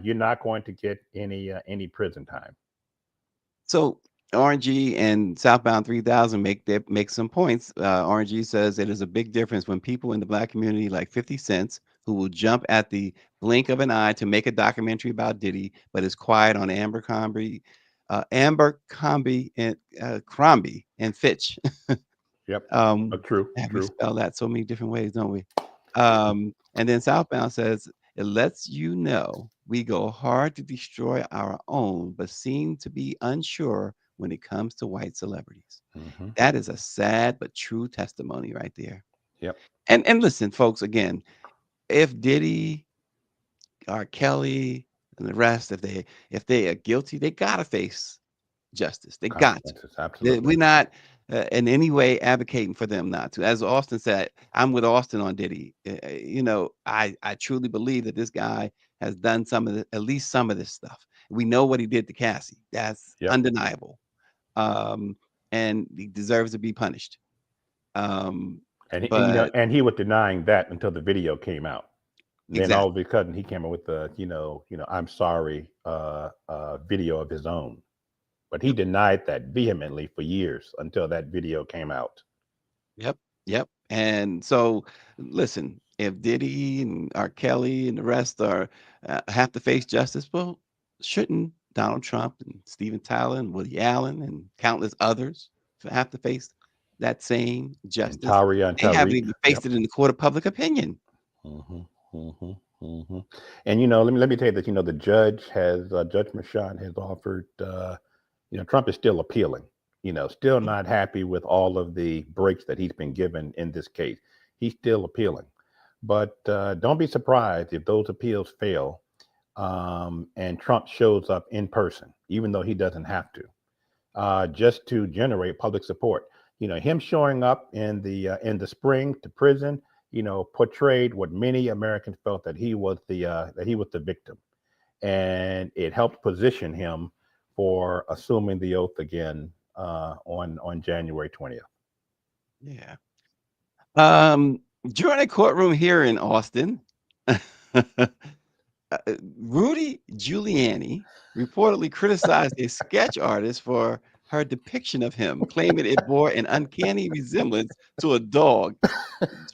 You're not going to get any prison time. So RNG and Southbound 3000 make some points. RNG says it is a big difference when people in the Black community like 50 Cent, who will jump at the blink of an eye to make a documentary about Diddy, but is quiet on Abercrombie and Fitch. Yep. Um, True. we spell that so many different ways, don't we? And then Southbound says it lets you know we go hard to destroy our own, but seem to be unsure when it comes to white celebrities. Hmm. That is a sad but true testimony right there. Yep. And listen, folks, again, if Diddy, R. Kelly, and the rest, if they are guilty, they gotta face justice. They got to. Consequences. Absolutely. We're not in any way advocating for them not to. As Austin said, I'm with Austin on Diddy. I truly believe that this guy has done at least some of this stuff. We know what he did to Cassie. That's Yep. undeniable. And he deserves to be punished. But And he was denying that until the video came out. Then all exactly. of a sudden he came up with the, I'm sorry, video of his own. But he denied that vehemently for years until that video came out. Yep. Yep. And so, listen, if Diddy and R. Kelly and the rest are have to face justice, well, shouldn't Donald Trump and Stephen Tyler and Woody Allen and countless others have to face that same And justice? Tarrio and They haven't Tariq. even Yep. faced it in the court of public opinion. Mm-hmm, mm-hmm, mm-hmm. And let me tell you that the judge has Judge Merchan has offered. Trump is still appealing. Still not happy with all of the breaks that he's been given in this case. He's still appealing, but don't be surprised if those appeals fail, and Trump shows up in person, even though he doesn't have to, just to generate public support. Him showing up in the spring to prison, portrayed what many Americans felt, that he was the victim, and it helped position him for assuming the oath again on January 20th. Yeah. During a courtroom here in Austin, Rudy Giuliani reportedly criticized a sketch artist for her depiction of him, claiming it bore an uncanny resemblance to a dog.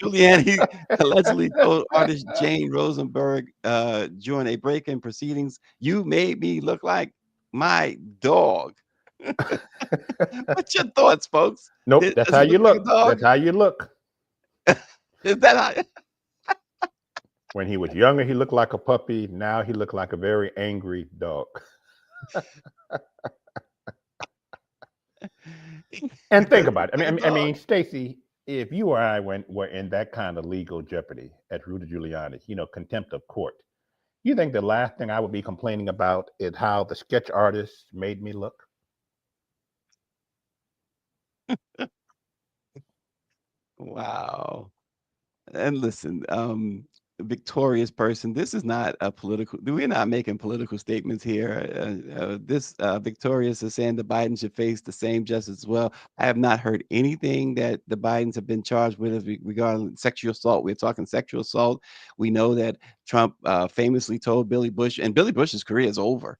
Giuliani allegedly told artist Jane Rosenberg during a break-in proceedings, "You made me look like my dog." What's your thoughts, folks? Nope, that's Does how he you look like a look. dog? That's how you look. Is that how? When he was younger, he looked like a puppy. Now he looked like a very angry dog. And think about it. I mean, Stacey, if you or I were in that kind of legal jeopardy at Rudy Giuliani, contempt of court, you think the last thing I would be complaining about is how the sketch artist made me look? Wow. And listen, victorious person, this is not a political, we're not making political statements here. This Victorious is saying the Biden should face the same justice as well. I have not heard anything that the Bidens have been charged with regarding sexual assault. We're talking sexual assault. We know that Trump famously told Billy Bush, and Billy Bush's career is over.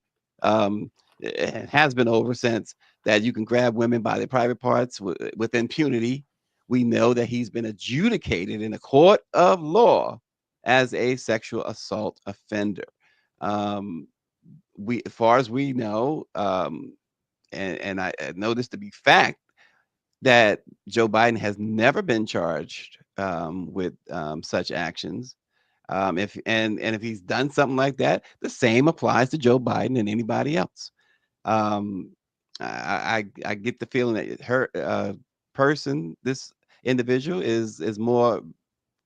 It has been over since, that you can grab women by their private parts with impunity. We know that he's been adjudicated in a court of law as a sexual assault offender. As far as we know, and I know this to be fact, that Joe Biden has never been charged with such actions. If he's done something like that, the same applies to Joe Biden and anybody else. I get the feeling that this individual is more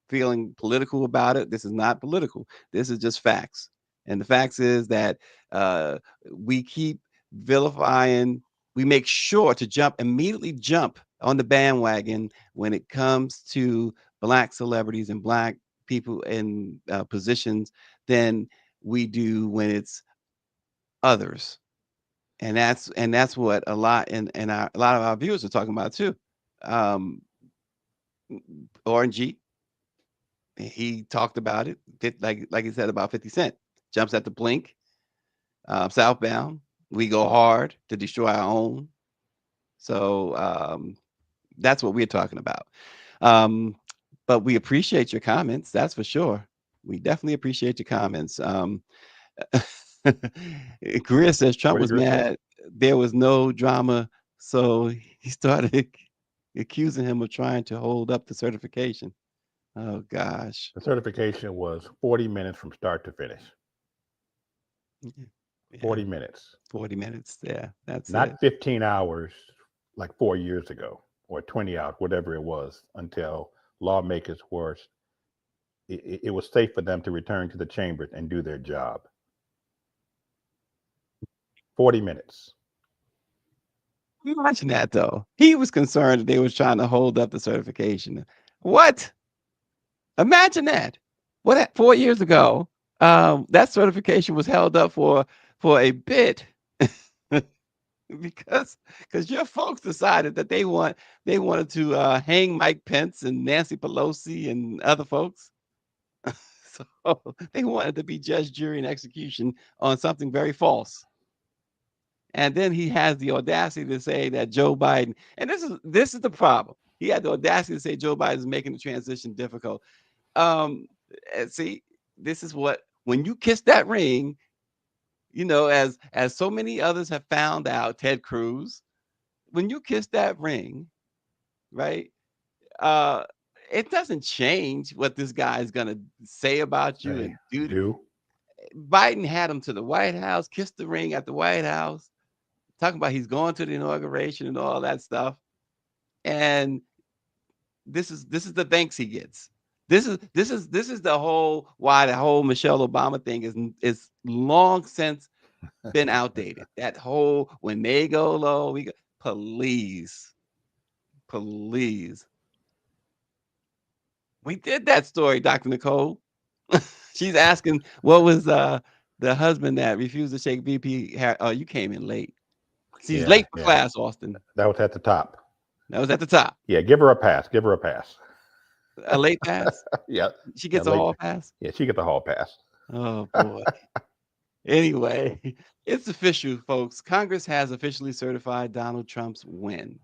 feeling political about it. This is not political. This is just facts. And the facts is that we keep vilifying. We make sure to immediately jump on the bandwagon when it comes to Black celebrities and Black people in positions than we do when it's others. And that's what a lot a lot of our viewers are talking about too. Um, Orange, he talked about it, like he said about 50 Cent. Jumps at the blink, southbound. We go hard to destroy our own. So that's what we're talking about. But we appreciate your comments. That's for sure. We definitely appreciate your comments. Greer says Trump What did was Drew say? mad. There was no drama. So he started accusing him of trying to hold up the certification. Oh, gosh. The certification was 40 minutes from start to finish. Yeah, 40 minutes. 40 minutes. Yeah, that's it. Not 15 hours like 4 years ago, or 20 hours, whatever it was, until lawmakers were, it was safe for them to return to the chambers and do their job. 40 minutes. Imagine that, though. He was concerned that they was trying to hold up the certification. What? Imagine that. What 4 years ago, that certification was held up for a bit because your folks decided that they wanted to hang Mike Pence and Nancy Pelosi and other folks. So they wanted to be judge, jury, and execution on something very false. And then he has the audacity to say that Joe Biden, and this is the problem. He had the audacity to say Joe Biden is making the transition difficult. See, this is what, when you kiss that ring, as so many others have found out, Ted Cruz, when you kiss that ring, right? Uh, it doesn't change what this guy is gonna say about you and do. Do Biden had him to the White House, kissed the ring at the White House, talking about he's going to the inauguration and all that stuff. And this is the thanks he gets. This is the whole why the whole Michelle Obama thing is long since been outdated. That whole when they go low, we go, please. We did that story, Dr. Nicole. She's asking what was the husband that refused to shake VP. Oh, you came in late. She's Yeah, late for yeah. class, Austin. That was at the top. That was at the top. Yeah, give her a pass. Give her a pass. A late pass? Yeah. She gets Yeah, a late- hall pass? Yeah, she get the hall pass. Oh, boy. Anyway, it's official, folks. Congress has officially certified Donald Trump's win.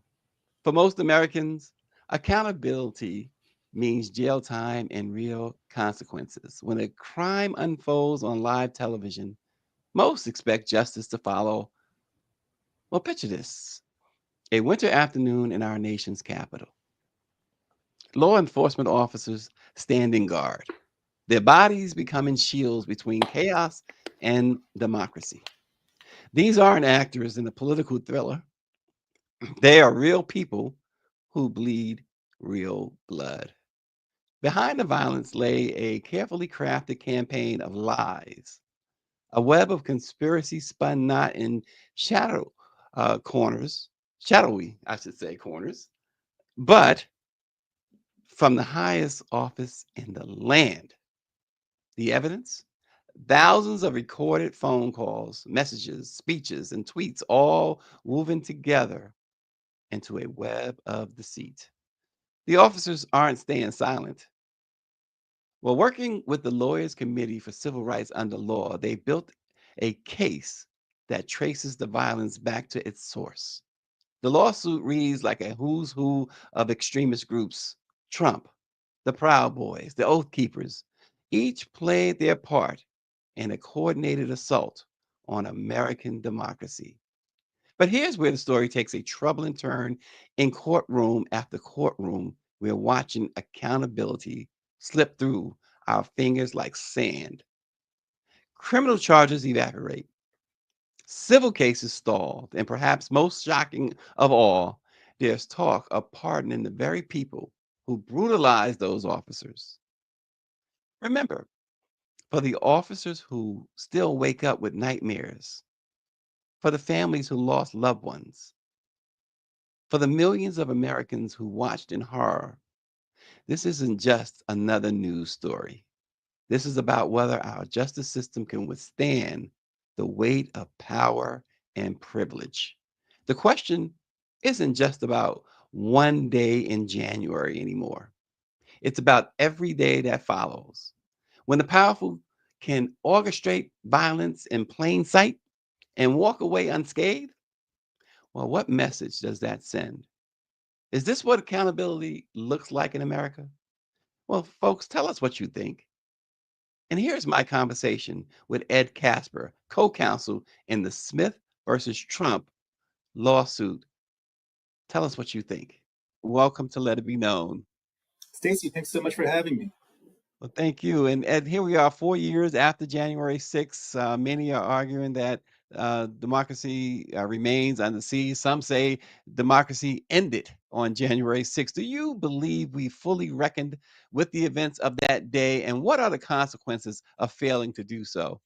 For most Americans, accountability means jail time and real consequences. When a crime unfolds on live television, most expect justice to follow. Well, picture this: a winter afternoon in our nation's capital. Law enforcement officers standing guard, their bodies becoming shields between chaos and democracy. These aren't actors in a political thriller. They are real people who bleed real blood. Behind the violence lay a carefully crafted campaign of lies, a web of conspiracy spun not in shadowy, I should say, corners, but from the highest office in the land. The evidence? Thousands of recorded phone calls, messages, speeches, and tweets, all woven together into a web of deceit. The officers aren't staying silent. Well, working with the Lawyers Committee for Civil Rights under law, they built a case that traces the violence back to its source. The lawsuit reads like a who's who of extremist groups: Trump, the Proud Boys, the Oath Keepers. Each played their part in a coordinated assault on American democracy. But here's where the story takes a troubling turn. In courtroom after courtroom, we're watching accountability slip through our fingers like sand. Criminal charges evaporate, civil cases stalled, and perhaps most shocking of all, there's talk of pardoning the very people who brutalized those officers. Remember, for the officers who still wake up with nightmares, for the families who lost loved ones, for the millions of Americans who watched in horror, this isn't just another news story. This is about whether our justice system can withstand the weight of power and privilege. The question isn't just about one day in January anymore. It's about every day that follows. When the powerful can orchestrate violence in plain sight and walk away unscathed, well, what message does that send? Is this what accountability looks like in America? Well, folks, tell us what you think. And here's my conversation with Ed Casper, co-counsel in the Smith versus Trump lawsuit. Tell us what you think. Welcome to Let It Be Known. Stacey, thanks so much for having me. Well, thank you. And Ed, here we are 4 years after January 6th. Many are arguing that democracy remains under siege. Some say democracy ended on January 6th. Do you believe we fully reckoned with the events of that day? And what are the consequences of failing to do so?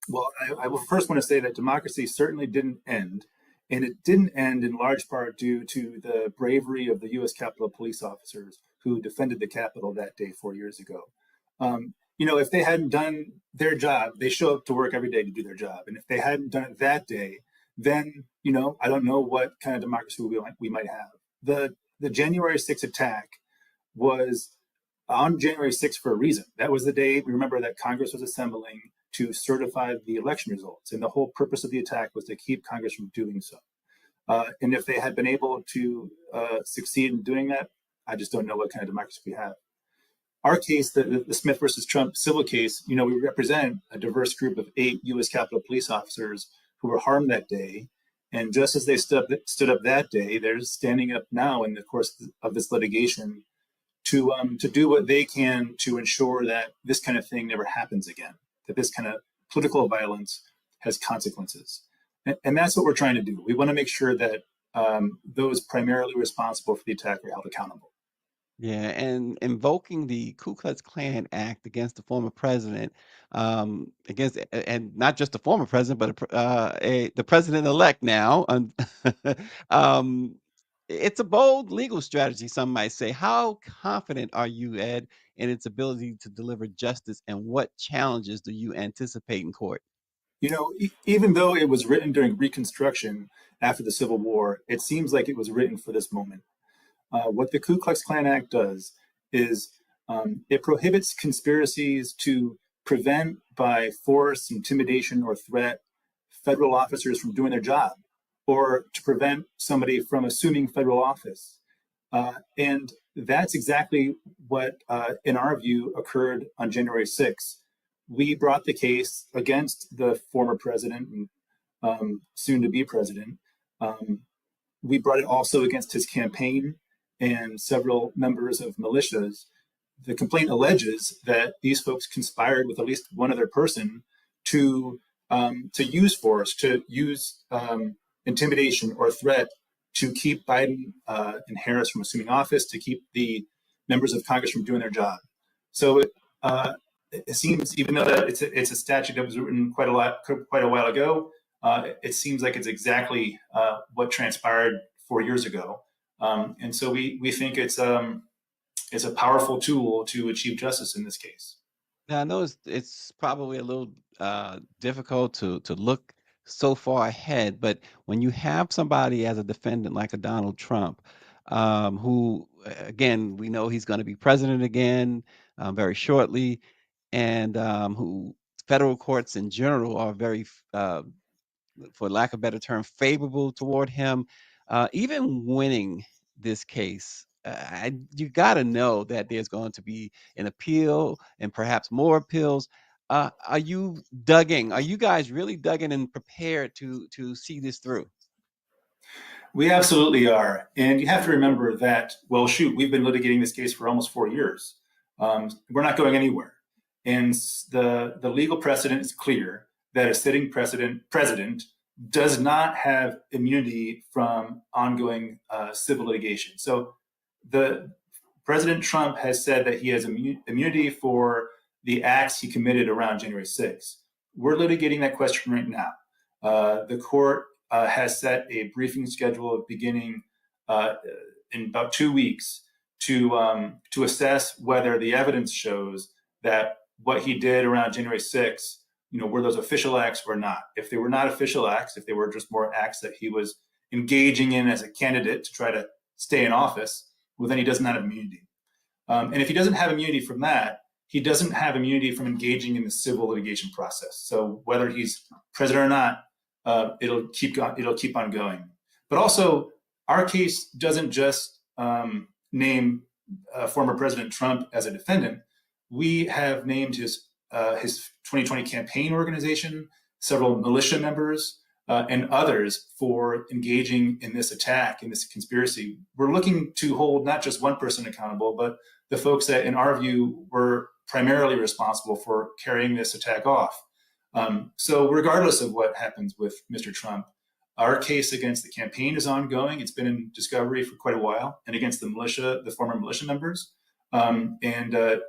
Well, I will first want to say that democracy certainly didn't end. And it didn't end in large part due to the bravery of the U.S. Capitol police officers who defended the Capitol that day 4 years ago. If they hadn't done their job, they show up to work every day to do their job. And if they hadn't done it that day, then, I don't know what kind of democracy we might have. The January 6th attack was on January 6th for a reason. That was the day, we remember, that Congress was assembling to certify the election results. And the whole purpose of the attack was to keep Congress from doing so. And if they had been able to succeed in doing that, I just don't know what kind of democracy we have. Our case, the Smith versus Trump civil case, we represent a diverse group of 8 U.S. Capitol police officers who were harmed that day. And just as they stood up that day, they're standing up now in the course of this litigation to do what they can to ensure that this kind of thing never happens again, that this kind of political violence has consequences. And that's what we're trying to do. We want to make sure that those primarily responsible for the attack are held accountable. Yeah, and invoking the Ku Klux Klan Act against the former president, and not just the former president, but the president-elect now. um, it's a bold legal strategy, some might say. How confident are you, Ed, in its ability to deliver justice, and what challenges do you anticipate in court? Even though it was written during Reconstruction after the Civil War, it seems like it was written for this moment. What the Ku Klux Klan Act does is it prohibits conspiracies to prevent by force, intimidation, or threat federal officers from doing their job, or to prevent somebody from assuming federal office. And that's exactly what, in our view, occurred on January 6th. We brought the case against the former president and soon to be president. We brought it also against his campaign and several members of militias. The complaint alleges that these folks conspired with at least one other person to use force, to use intimidation or threat to keep Biden and Harris from assuming office, to keep the members of Congress from doing their job. So it seems, even though that it's a statute that was written quite a while ago, it seems like it's exactly what transpired 4 years ago. And so we think it's a powerful tool to achieve justice in this case. Now, I know it's probably a little difficult to look so far ahead, but when you have somebody as a defendant like a Donald Trump, who, again, we know he's going to be president again very shortly, and who federal courts in general are very, for lack of a better term, favorable toward him, even winning this case, you got to know that there's going to be an appeal and perhaps more appeals. Are you guys really dug in and prepared to see this through? We absolutely are. And you have to remember that, we've been litigating this case for almost 4 years. We're not going anywhere. And the legal precedent is clear that a sitting president does not have immunity from ongoing civil litigation. So President Trump has said that he has immunity for the acts he committed around January 6th. We're litigating that question right now. The court has set a briefing schedule beginning in about 2 weeks to assess whether the evidence shows that what he did around January 6th, were those official acts or not. If they were not official acts, if they were just more acts that he was engaging in as a candidate to try to stay in office, well, then he does not have immunity. And if he doesn't have immunity from that, he doesn't have immunity from engaging in the civil litigation process. So whether he's president or not, it'll keep on going. But also, our case doesn't just name former President Trump as a defendant. We have named his 2020 campaign organization, several militia members, and others for engaging in this attack, in this conspiracy. We're looking to hold not just one person accountable, but the folks that, in our view, were primarily responsible for carrying this attack off. So regardless of what happens with Mr. Trump, our case against the campaign is ongoing. It's been in discovery for quite a while, and against the former militia members. And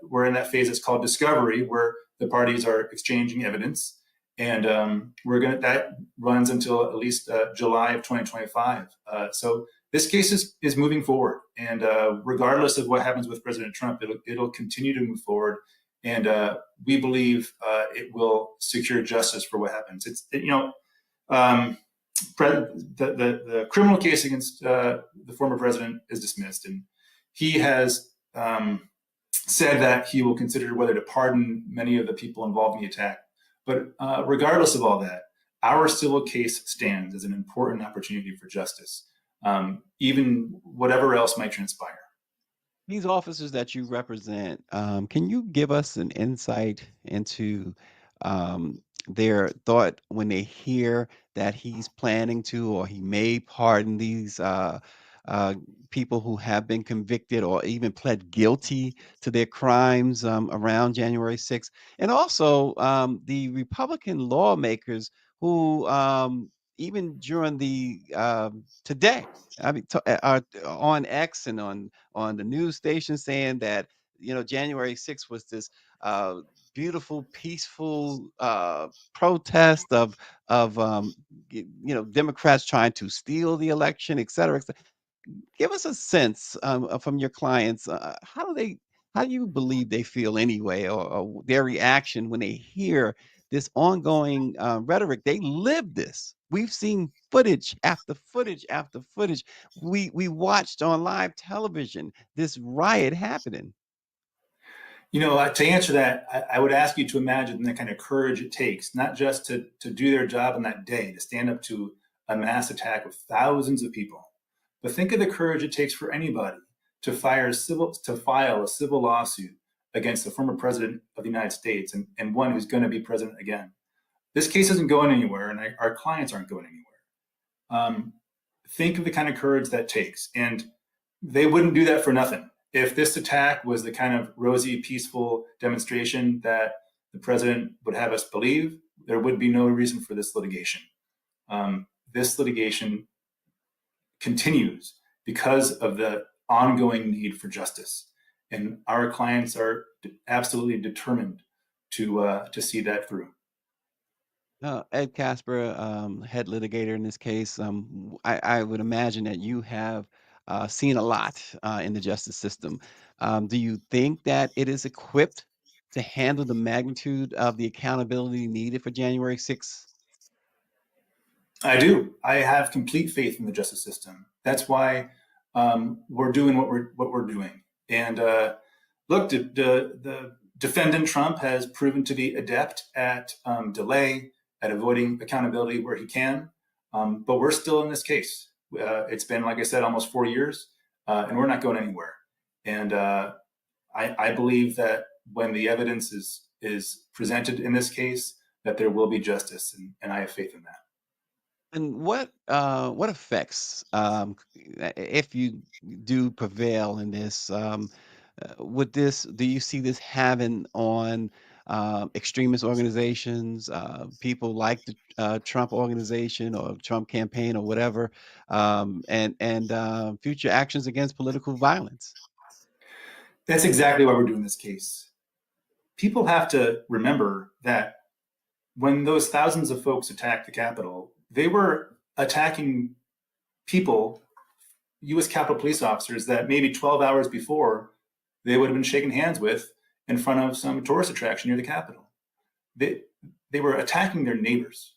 we're in that phase that's called discovery, where the parties are exchanging evidence. And that runs until at least July of 2025. So this case is moving forward, and regardless of what happens with President Trump, it'll continue to move forward, and we believe it will secure justice for what happens. The criminal case against the former president is dismissed, and he has said that he will consider whether to pardon many of the people involved in the attack. But regardless of all that, our civil case stands as an important opportunity for justice, even whatever else might transpire. These officers that you represent, can you give us an insight into their thought when they hear that he's planning to or he may pardon these uh, people who have been convicted or even pled guilty to their crimes around January 6th? And also the Republican lawmakers who, even during the today, I mean, are on X and on the news station saying that January 6th was this beautiful, peaceful protest of Democrats trying to steal the election, et cetera, et cetera. Give us a sense from your clients. How do you believe they feel anyway, or their reaction when they hear this ongoing rhetoric? They live this. We've seen footage after footage after footage. We watched on live television this riot happening. To answer that, I would ask you to imagine the kind of courage it takes, not just to do their job on that day, to stand up to a mass attack of thousands of people, but think of the courage it takes for anybody to file a civil lawsuit against the former president of the United States and one who's going to be president again. This case isn't going anywhere, and our clients aren't going anywhere. Think of the kind of courage that takes, and they wouldn't do that for nothing. If this attack was the kind of rosy, peaceful demonstration that the president would have us believe, there would be no reason for this litigation. This litigation continues because of the ongoing need for justice, and our clients are absolutely determined to see that through. Ed Casper, head litigator in this case, I would imagine that you have seen a lot in the justice system. Do you think that it is equipped to handle the magnitude of the accountability needed for January 6th? I do. I have complete faith in the justice system. That's why we're doing what we're doing. And look, the defendant Trump has proven to be adept at delay, at avoiding accountability where he can. But we're still in this case. It's been, like I said, almost 4 years, and we're not going anywhere. And I believe that when the evidence is presented in this case, that there will be justice, and I have faith in that. And what effects, if you do prevail in this, do you see this having on extremist organizations, people like the Trump organization or Trump campaign or whatever, and future actions against political violence? That's exactly why we're doing this case. People have to remember that when those thousands of folks attacked the Capitol, they were attacking people, U.S. Capitol police officers, that maybe 12 hours before they would have been shaking hands with in front of some tourist attraction near the Capitol. They were attacking their neighbors.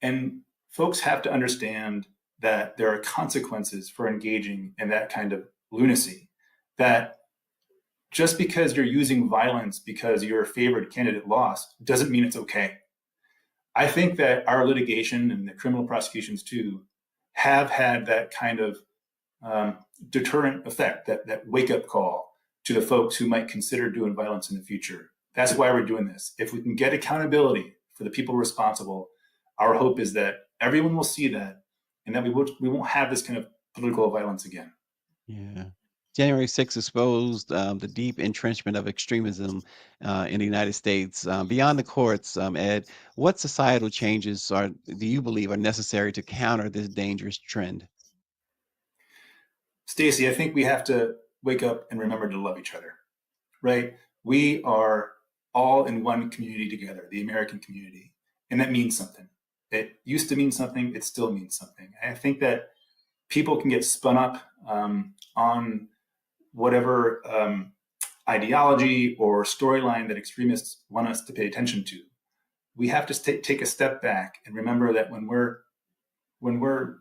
And folks have to understand that there are consequences for engaging in that kind of lunacy, that just because you're using violence because your favorite candidate lost doesn't mean it's okay. I think that our litigation and the criminal prosecutions too have had that kind of deterrent effect, that wake-up call to the folks who might consider doing violence in the future. That's why we're doing this. If we can get accountability for the people responsible, our hope is that everyone will see that, and that we won't have this kind of political violence again. Yeah. January 6th exposed the deep entrenchment of extremism in the United States. Beyond the courts, Ed, what societal changes do you believe are necessary to counter this dangerous trend? Stacey, I think we have to wake up and remember to love each other, right? We are all in one community together, the American community. and that means something. It used to mean something. It still means something. I think that people can get spun up on whatever ideology or storyline that extremists want us to pay attention to. We have to take a step back and remember that when we're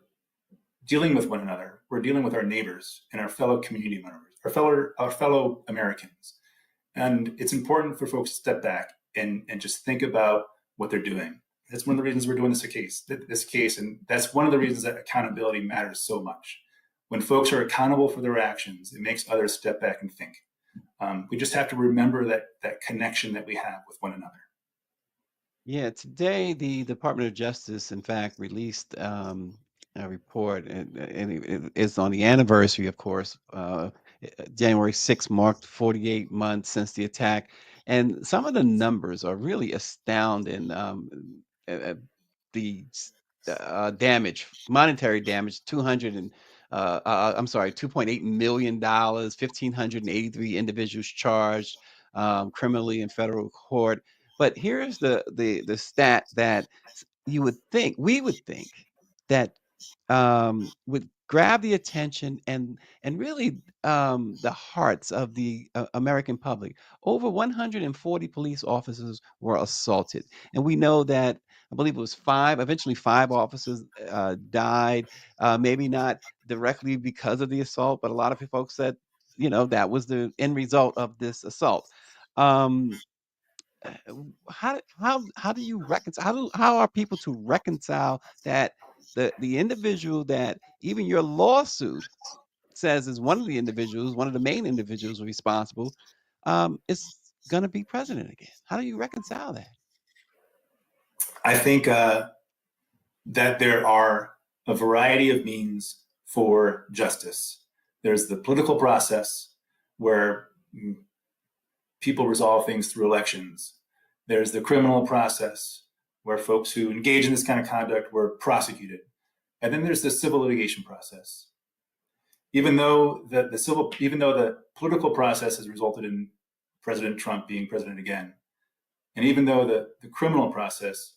dealing with one another, we're dealing with our neighbors and our fellow community members, our fellow Americans. And it's important for folks to step back and just think about what they're doing. That's one of the reasons we're doing this case. And that's one of the reasons that accountability matters so much. When folks are accountable for their actions, it makes others step back and think. We just have to remember that connection that we have with one another. Yeah, today the Department of Justice, in fact, released a report, and it's on the anniversary, of course. January 6th marked 48 months since the attack, and some of the numbers are really astounding. The damage, monetary damage, 200 and I'm sorry, $2.8 million, 1,583 individuals charged criminally in federal court. But here's the stat that we would think that would grab the attention and really the hearts of the American public. Over 140 police officers were assaulted, and we know that I believe it was eventually five officers died. Maybe not directly because of the assault, but a lot of folks said, that was the end result of this assault. Um, how do you reconcile how are people to reconcile that the individual that even your lawsuit says is one of the main individuals responsible, is going to be president again? How do you reconcile that? I think that there are a variety of means for justice. There's the political process where people resolve things through elections. There's the criminal process where folks who engage in this kind of conduct were prosecuted. And then there's the civil litigation process. Even though the political process has resulted in President Trump being president again, and even though the criminal process,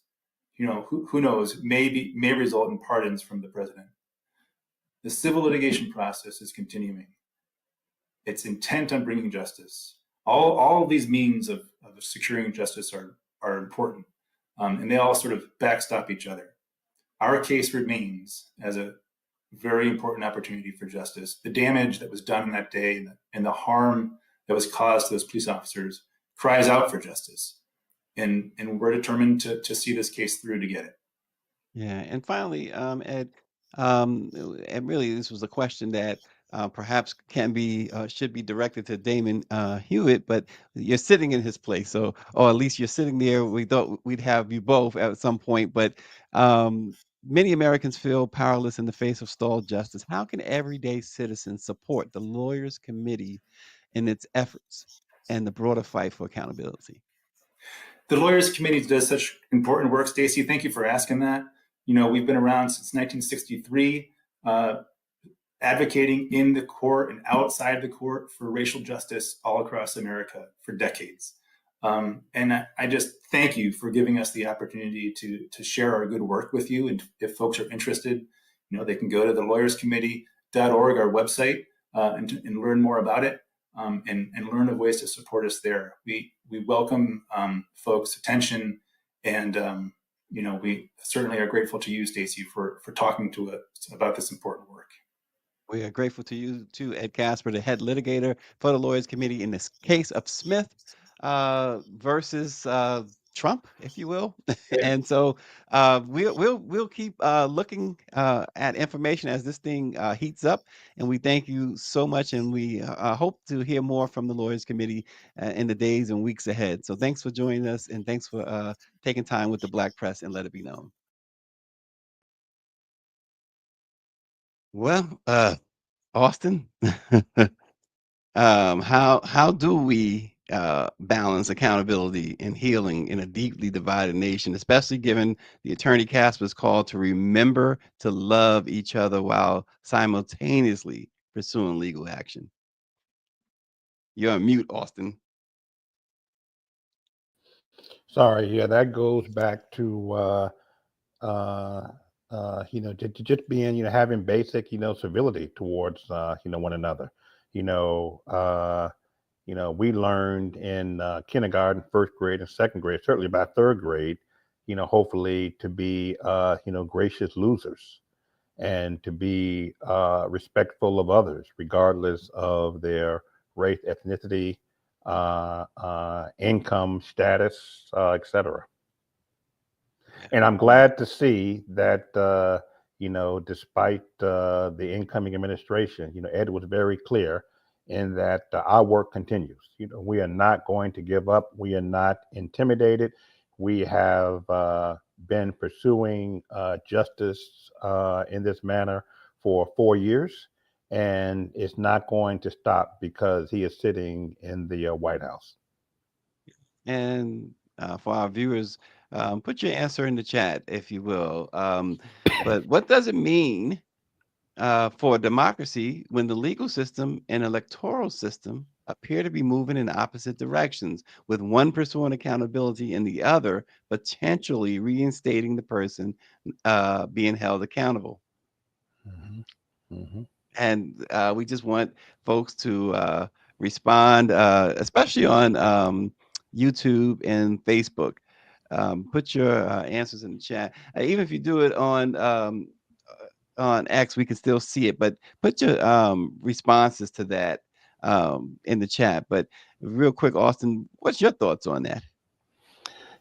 who knows, may result in pardons from the president, the civil litigation process is continuing. It's intent on bringing justice. All of these means of securing justice are important, and they all sort of backstop each other. Our case remains as a very important opportunity for justice. The damage that was done on that day and the harm that was caused to those police officers cries out for justice, and we're determined to see this case through to get it. Yeah, and finally, Ed, and really, this was a question that perhaps should be directed to Damon Hewitt, but you're sitting in his place, or at least you're sitting there. We thought we'd have you both at some point, but many Americans feel powerless in the face of stalled justice. How can everyday citizens support the Lawyers Committee in its efforts and the broader fight for accountability? The Lawyers Committee does such important work, Stacey. Thank you for asking that. We've been around since 1963, advocating in the court and outside the court for racial justice all across America for decades. And I just thank you for giving us the opportunity to share our good work with you. And if folks are interested, they can go to the lawyerscommittee.org, our website, and learn more about it, and learn of ways to support us there. We welcome folks' attention, and we certainly are grateful to you, Stacey, for talking to us about this important work. We are grateful to you too, Ed Casper, the head litigator for the Lawyers Committee in this case of Smith versus Trump, if you will. And so we'll keep looking at information as this thing heats up. And we thank you so much, and we hope to hear more from the Lawyers Committee in the days and weeks ahead. So thanks for joining us, and thanks for taking time with the Black Press and Let It Be Known. Well, Austin, how do we balance accountability and healing in a deeply divided nation, especially given the Attorney Casper's call to remember to love each other while simultaneously pursuing legal action? You're on mute, Austin. Sorry, yeah, that goes back to just being, having basic, civility towards, one another. You know, uh, we learned in kindergarten, first grade, and second grade, certainly by third grade, hopefully to be, gracious losers and to be respectful of others, regardless of their race, ethnicity, income, status, etc. And I'm glad to see that, despite the incoming administration, Ed was very clear in that our work continues. We are not going to give up. We are not intimidated. We have been pursuing justice in this manner for 4 years, and it's not going to stop because he is sitting in the White House. And for our viewers, put your answer in the chat, if you will. But what does it mean for democracy when the legal system and electoral system appear to be moving in opposite directions, with one pursuing accountability and the other potentially reinstating the person being held accountable? Hmm. Hmm. And we just want folks to respond, especially on YouTube and Facebook. Put your answers in the chat. Even if you do it on X, we can still see it. But put your responses to that in the chat. But real quick, Austin, what's your thoughts on that?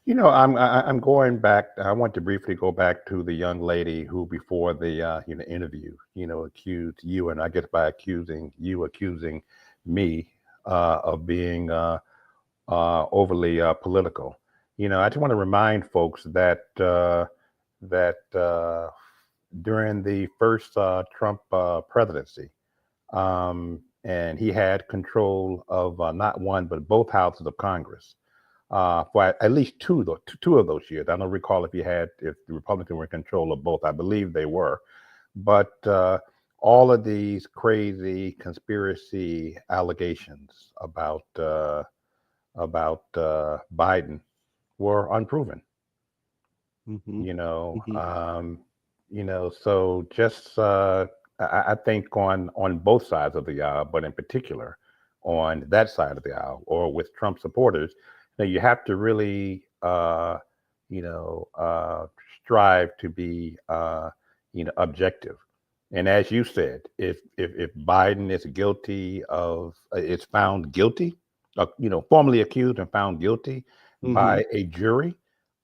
I'm going back. I want to briefly go back to the young lady who, before the interview, accused you, and I guess by accusing you, accusing me of being overly political. I just want to remind folks that during the first Trump presidency, and he had control of not one but both houses of Congress for at least two of those years. I don't recall if the Republicans were in control of both. I believe they were, but all of these crazy conspiracy allegations about Biden were unproven. Mhm, You know, mhm, so just I think on both sides of the aisle, but in particular on that side of the aisle or with Trump supporters, you have to really you know uh, strive to be objective. And as you said, if Biden is guilty of is found guilty, formally accused and found guilty mhm. by a jury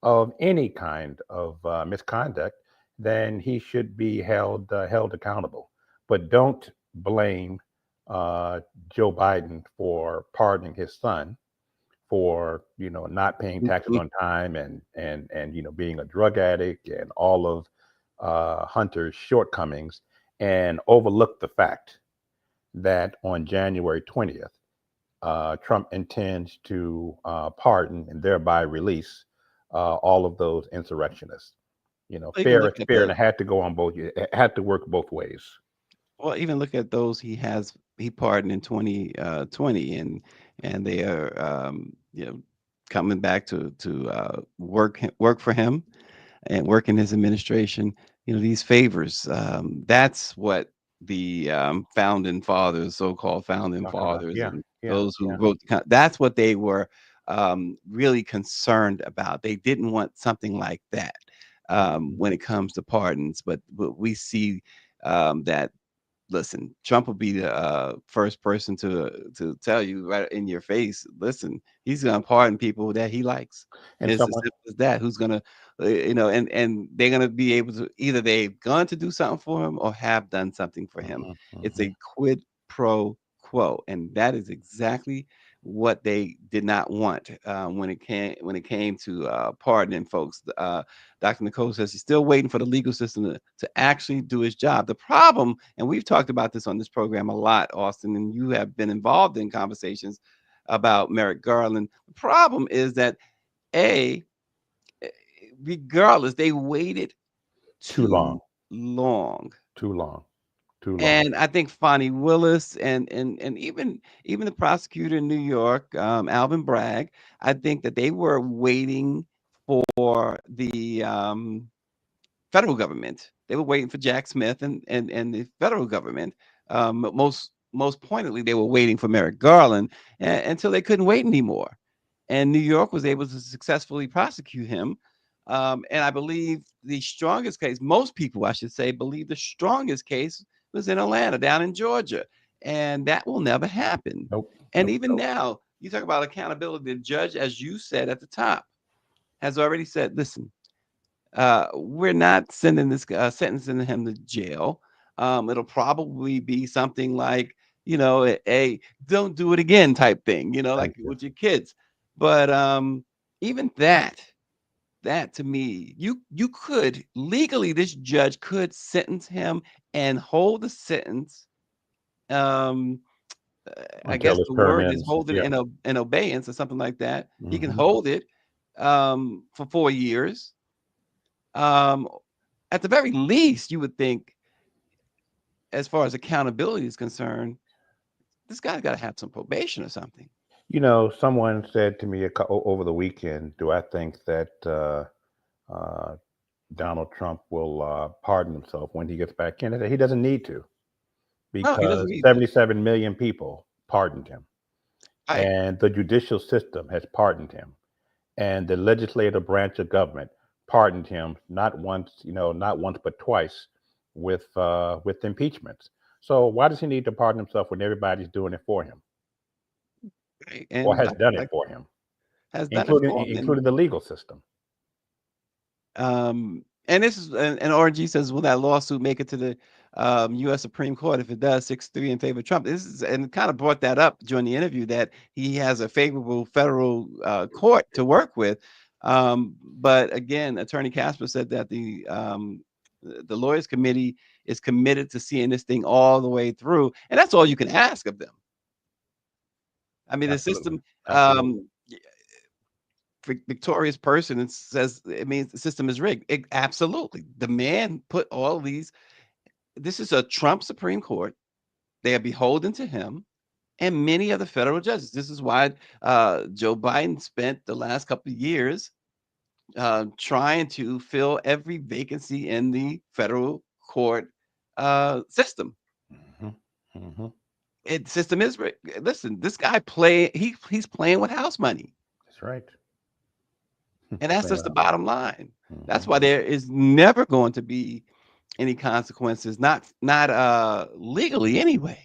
of any kind of misconduct, then he should be held accountable. But don't blame Joe Biden for pardoning his son for not paying taxes on time and being a drug addict and all of Hunter's shortcomings, and overlook the fact that on January 20th, Trump intends to pardon and thereby release all of those insurrectionists. Even Fair look is at fair, and it had to go on both. It had to work both ways. even look at those he pardoned in 2020, and they are coming back to work for him and work in his administration. These favors. That's what the founding fathers, so-called founding Talking about, fathers, yeah, and yeah, those who yeah. wrote that's what they were really concerned about. They didn't want something like that when it comes to pardons. But we see that. Listen, Trump will be the first person to tell you right in your face. Listen, he's going to pardon people that he likes. And It's as someone, simple as that. Who's going to, and they're going to be able to, either they've gone to do something for him or have done something for him. mhm, It's mhm. a quid pro quo, and that is exactly what they did not want when it came to pardoning folks. Dr. Nicole says she's still waiting for the legal system to actually do its job. The problem, and we've talked about this on this program a lot, Austin, and you have been involved in conversations about Merrick Garland. The problem is that A, regardless, they waited Too long, too long. too long. Too long. And I think Fonnie Willis and even the prosecutor in New York, Alvin Bragg, I think that they were waiting for the federal government. They were waiting for Jack Smith and the federal government. Most pointedly, they were waiting for Merrick Garland until they couldn't wait anymore. And New York was able to successfully prosecute him. And I believe the strongest case, most people, I should say, believe the strongest case was in Atlanta, down in Georgia. And that will never happen. Nope. And Nope, even nope. now, you talk about accountability. The judge, as you said at the top, has already said, listen, we're not sending this sentencing him to jail. It'll probably be something like, a don't do it again type thing, like Thank you. with your kids. But even that to me, you could legally, this judge could sentence him and hold the sentence. Um, I Until guess his the term word is ends. hold it Yeah. in abeyance or something like that. He can Mhm. hold it for 4 years. Um, at the very least, you would think, as far as accountability is concerned, this guy's got to have some probation or something. Someone said to me over the weekend, do I think that uh, Donald Trump will pardon himself when he gets back in? I said he doesn't need to, No, he doesn't because need to. 77 million people pardoned him, Right. and the judicial system has pardoned him, and the legislative branch of government pardoned him not once, but twice with impeachments. So why does he need to pardon himself when everybody's doing it for him, Right. or And has done it for him, has done it including for him. including the legal system? And this is and RG says, will that lawsuit make it to the U.S. Supreme Court? If it does, 6-3 in favor of Trump. This is, and kind of brought that up during the interview, that he has a favorable federal court to work with. But again, Attorney Casper said that the lawyers committee is committed to seeing this thing all the way through, and that's all you can ask of them. I mean, the Absolutely. system. Absolutely. Victorious person and says it means the system is rigged. Absolutely. The man put all these. This is a Trump Supreme Court. They are beholden to him and many of the federal judges. This is why Joe Biden spent the last couple of years trying to fill every vacancy in the federal court system. Mm-hmm. Mm-hmm. System is rigged. Listen, this guy he's playing with house money. That's right. And that's just the bottom line. That's Mm-hmm. why there is never going to be any consequences, not legally anyway.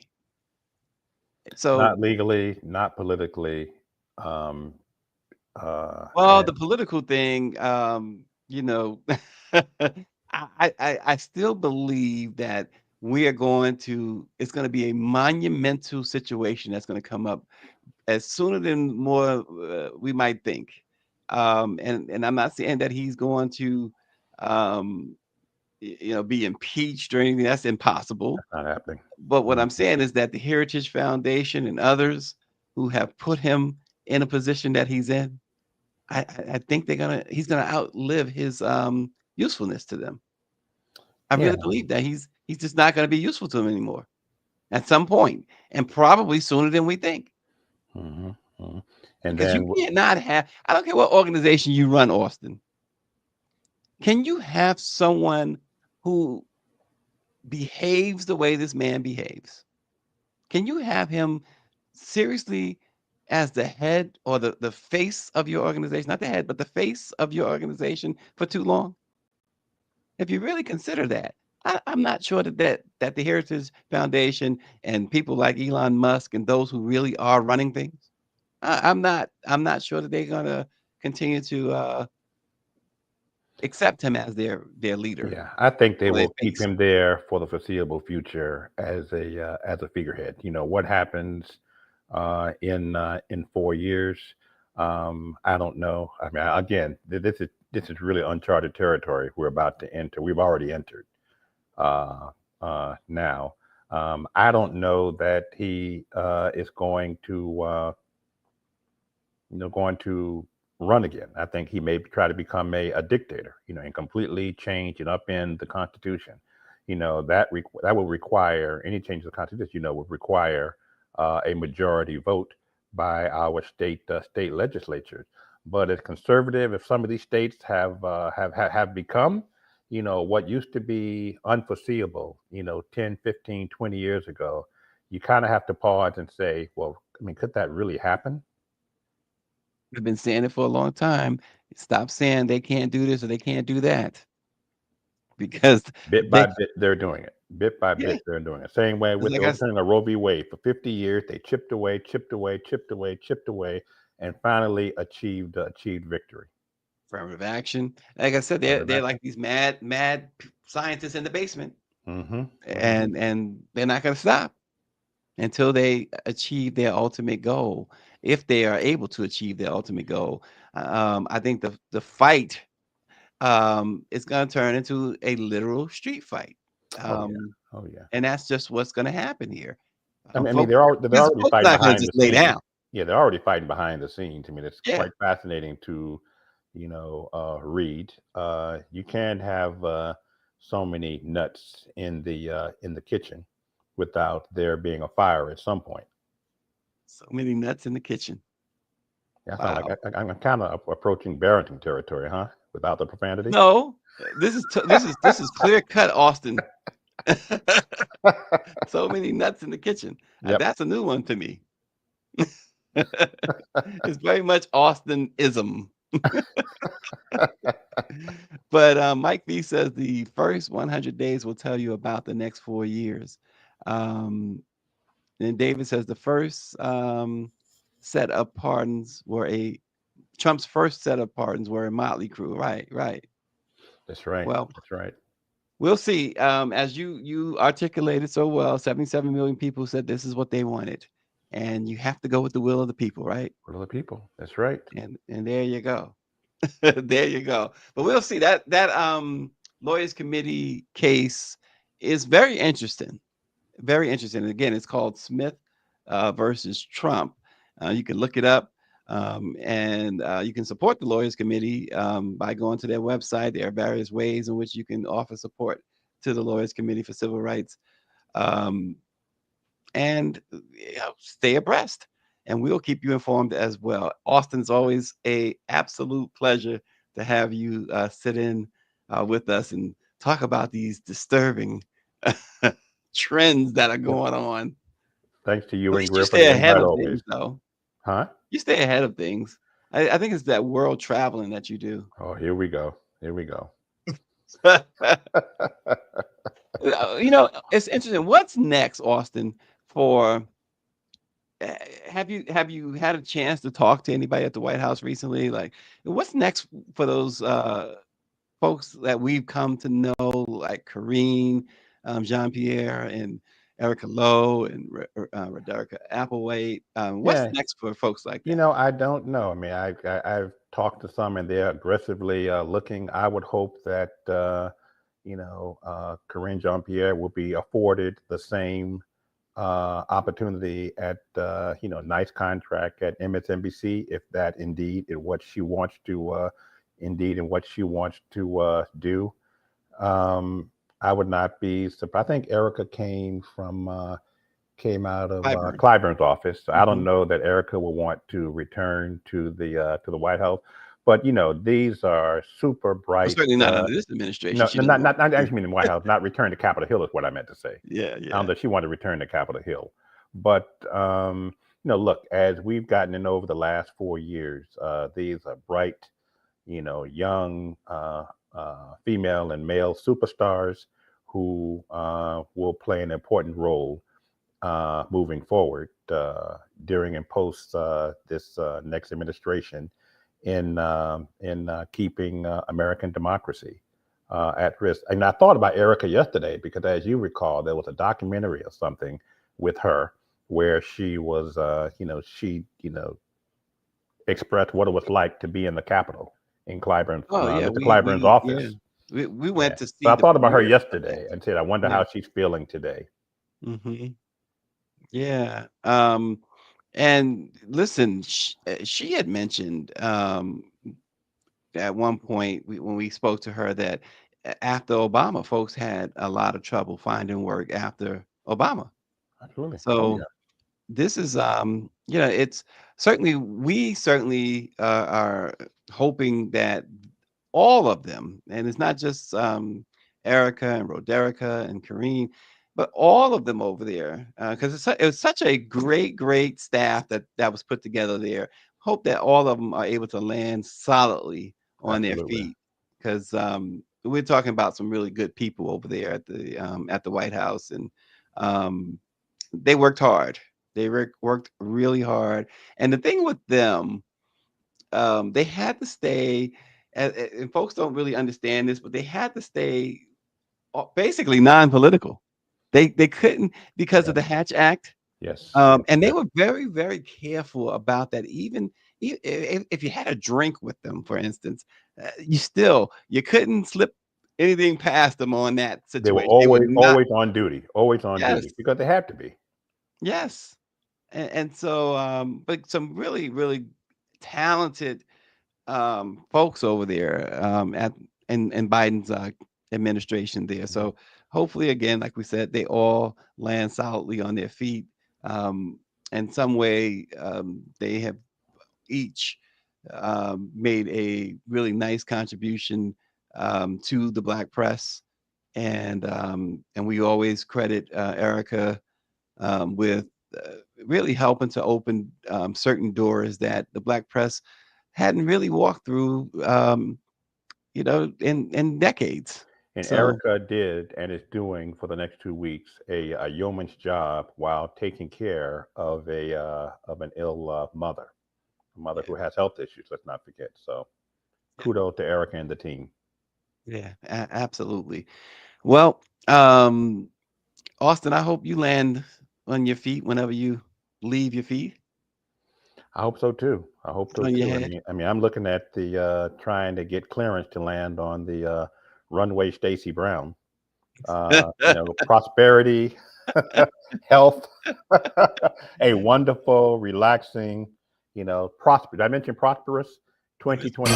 So, Not legally, not politically. Um, well, and the political thing, I still believe that it's going to be a monumental situation that's going to come up as sooner than more we might think. And I'm not saying that he's going to, um, be impeached or anything. That's impossible. that's not happening. But what I'm Mhm. saying is that the Heritage Foundation and others who have put him in a position that he's in, I think he's gonna outlive his usefulness to them. I Yeah. really believe that he's just not gonna be useful to them anymore at some point, and probably sooner than we think. Hmm. Hmm. And Because you then, cannot have, I don't care what organization you run, Austin. Can you have someone who behaves the way this man behaves? Can you have him seriously as the head or the face of your organization? Not the head, but the face of your organization for too long? If you really consider that, I'm not sure that the Heritage Foundation and people like Elon Musk and those who really are running things, I'm not sure that they're gonna continue to accept him as their leader yeah, I think they or their will keep face. him there for the foreseeable future as a figurehead. What happens in 4 years? I don't know. I mean, again, this is really uncharted territory we're about to enter. We've already entered now. I don't know that he is going to run again. I think he may try to become a dictator, and completely change and upend the Constitution. that will require any change to the Constitution. Would require a majority vote by our state legislatures. But as conservative, if some of these states have become, what used to be unforeseeable, 10, 15, 20 years ago, you kind of have to pause and say, well, I mean, could that really happen? We've been saying it for a long time. Stop saying they can't do this or they can't do that. Because Bit by bit, they're doing it. Bit by Yeah. bit, they're doing it. Same way with like the I overturning of Roe v. Wade. For 50 years, they chipped away, and finally achieved victory. affirmative action. Like I said, they're like these mad scientists in the basement, and they're not going to stop until they achieve their ultimate goal. If they are able to achieve their ultimate goal, I think the fight is going to turn into a literal street fight. Oh yeah. And that's just what's going to happen here. I mean, they're already folks fighting not gonna behind the just lay scenes. down. Yeah, they're already fighting behind the scenes. I mean, it's Yeah. quite fascinating to, read. You can't have so many nuts in the kitchen without there being a fire at some point. So many nuts in the kitchen. Yeah, I sound like I'm kind of approaching Barrington territory, huh? Without the profanity. No, this is clear cut, Austin. So many nuts in the kitchen. Yep. That's a new one to me. It's very much Austinism. But Mike V says the first 100 days will tell you about the next 4 years. And David says the first set of pardons were Trump's first set of pardons were a motley crew. Right. That's right. Well, that's right. We'll see. As you articulated so well, 77 million people said this is what they wanted, and you have to go with the will of the people, right? Will of the people. That's right. And there you go. There you go. But we'll see. That lawyers committee case is very interesting. Very interesting. Again, it's called Smith versus Trump. You can look it up. And you can support the Lawyers Committee by going to their website. There are various ways in which you can offer support to the Lawyers Committee for Civil Rights, and stay abreast. And we'll keep you informed as well. Austin, it's always an absolute pleasure to have you sit in with us and talk about these disturbing trends that are going on. Thanks to you and You Griff for stay the ahead invite of always. things, though. Huh? You stay ahead of things. I think it's that world traveling that you do. Oh, here we go. It's interesting. What's next, Austin? Have you had a chance to talk to anybody at the White House recently? Like, what's next for those folks that we've come to know, like Karine, Jean-Pierre, and Erica Lowe, and Roderica Applewhite? What's next for folks like that? I don't know. I mean, I've talked to some, and they're aggressively looking. I would hope that Karine Jean-Pierre will be afforded the same opportunity at nice contract at MSNBC, if that indeed is what she wants to do. I would not be surprised. I think Erica came out of Clyburn's office. So I don't know that Erica will want to return to the White House. But these are super bright. Certainly not under this administration. No, not actually mean the White House. Not return to Capitol Hill is what I meant to say. Yeah. I don't know if she wanted to return to Capitol Hill. But look, as we've gotten in over the last 4 years, these are bright, young female and male superstars who will play an important role moving forward during and post this next administration in keeping American democracy at risk. And I thought about Erica yesterday because, as you recall, there was a documentary or something with her where she was, she expressed what it was like to be in the Capitol in Clyburn's office. Yeah. We went to see. So I thought about her yesterday and said, I wonder how she's feeling today. Mm-hmm. Yeah. And listen, she had mentioned at one point when we spoke to her that after Obama, folks had a lot of trouble finding work after Obama. Absolutely. Oh, So yeah. this is, it's certainly, we certainly are hoping that all of them, and it's not just Erica and Roderica and Kareem, but all of them over there, because it was such a great staff that was put together there. Hope that all of them are able to land solidly on their Absolutely. feet, because we're talking about some really good people over there at the White House, and they worked hard. They worked really hard, and the thing with them, they had to stay, and folks don't really understand this, but they had to stay basically non-political. They couldn't, because Yeah. of the Hatch Act, Yes. Yes. and they Yes. were very careful about that. Even if you had a drink with them, for instance, you couldn't slip anything past them on that They were situation. They would always not. always on duty. Always on Yes, duty because they have to be. yes, and so, but some really talented folks over there at in Biden's administration there. Mhm. So hopefully, again, like we said, they all land solidly on their feet. In some way, they have each made a really nice contribution to the Black press, and we always credit Erica with really helping to open certain doors that the Black press hadn't really walked through, in decades. And So Erica did and is doing for the next 2 weeks a yeoman's job while taking care of an ill mother, a mother who has health issues. Let's not forget. So kudos to Erica and the team. yeah, absolutely. Well, Austin, I hope you land on your feet whenever you leave your feet I hope so too. I hope so on your too. head. I mean, I'm looking at the trying to get clearance to land on the runway Stacy Brown. Prosperity, health, a wonderful, relaxing, prosperous. Did I mention prosperous 2020?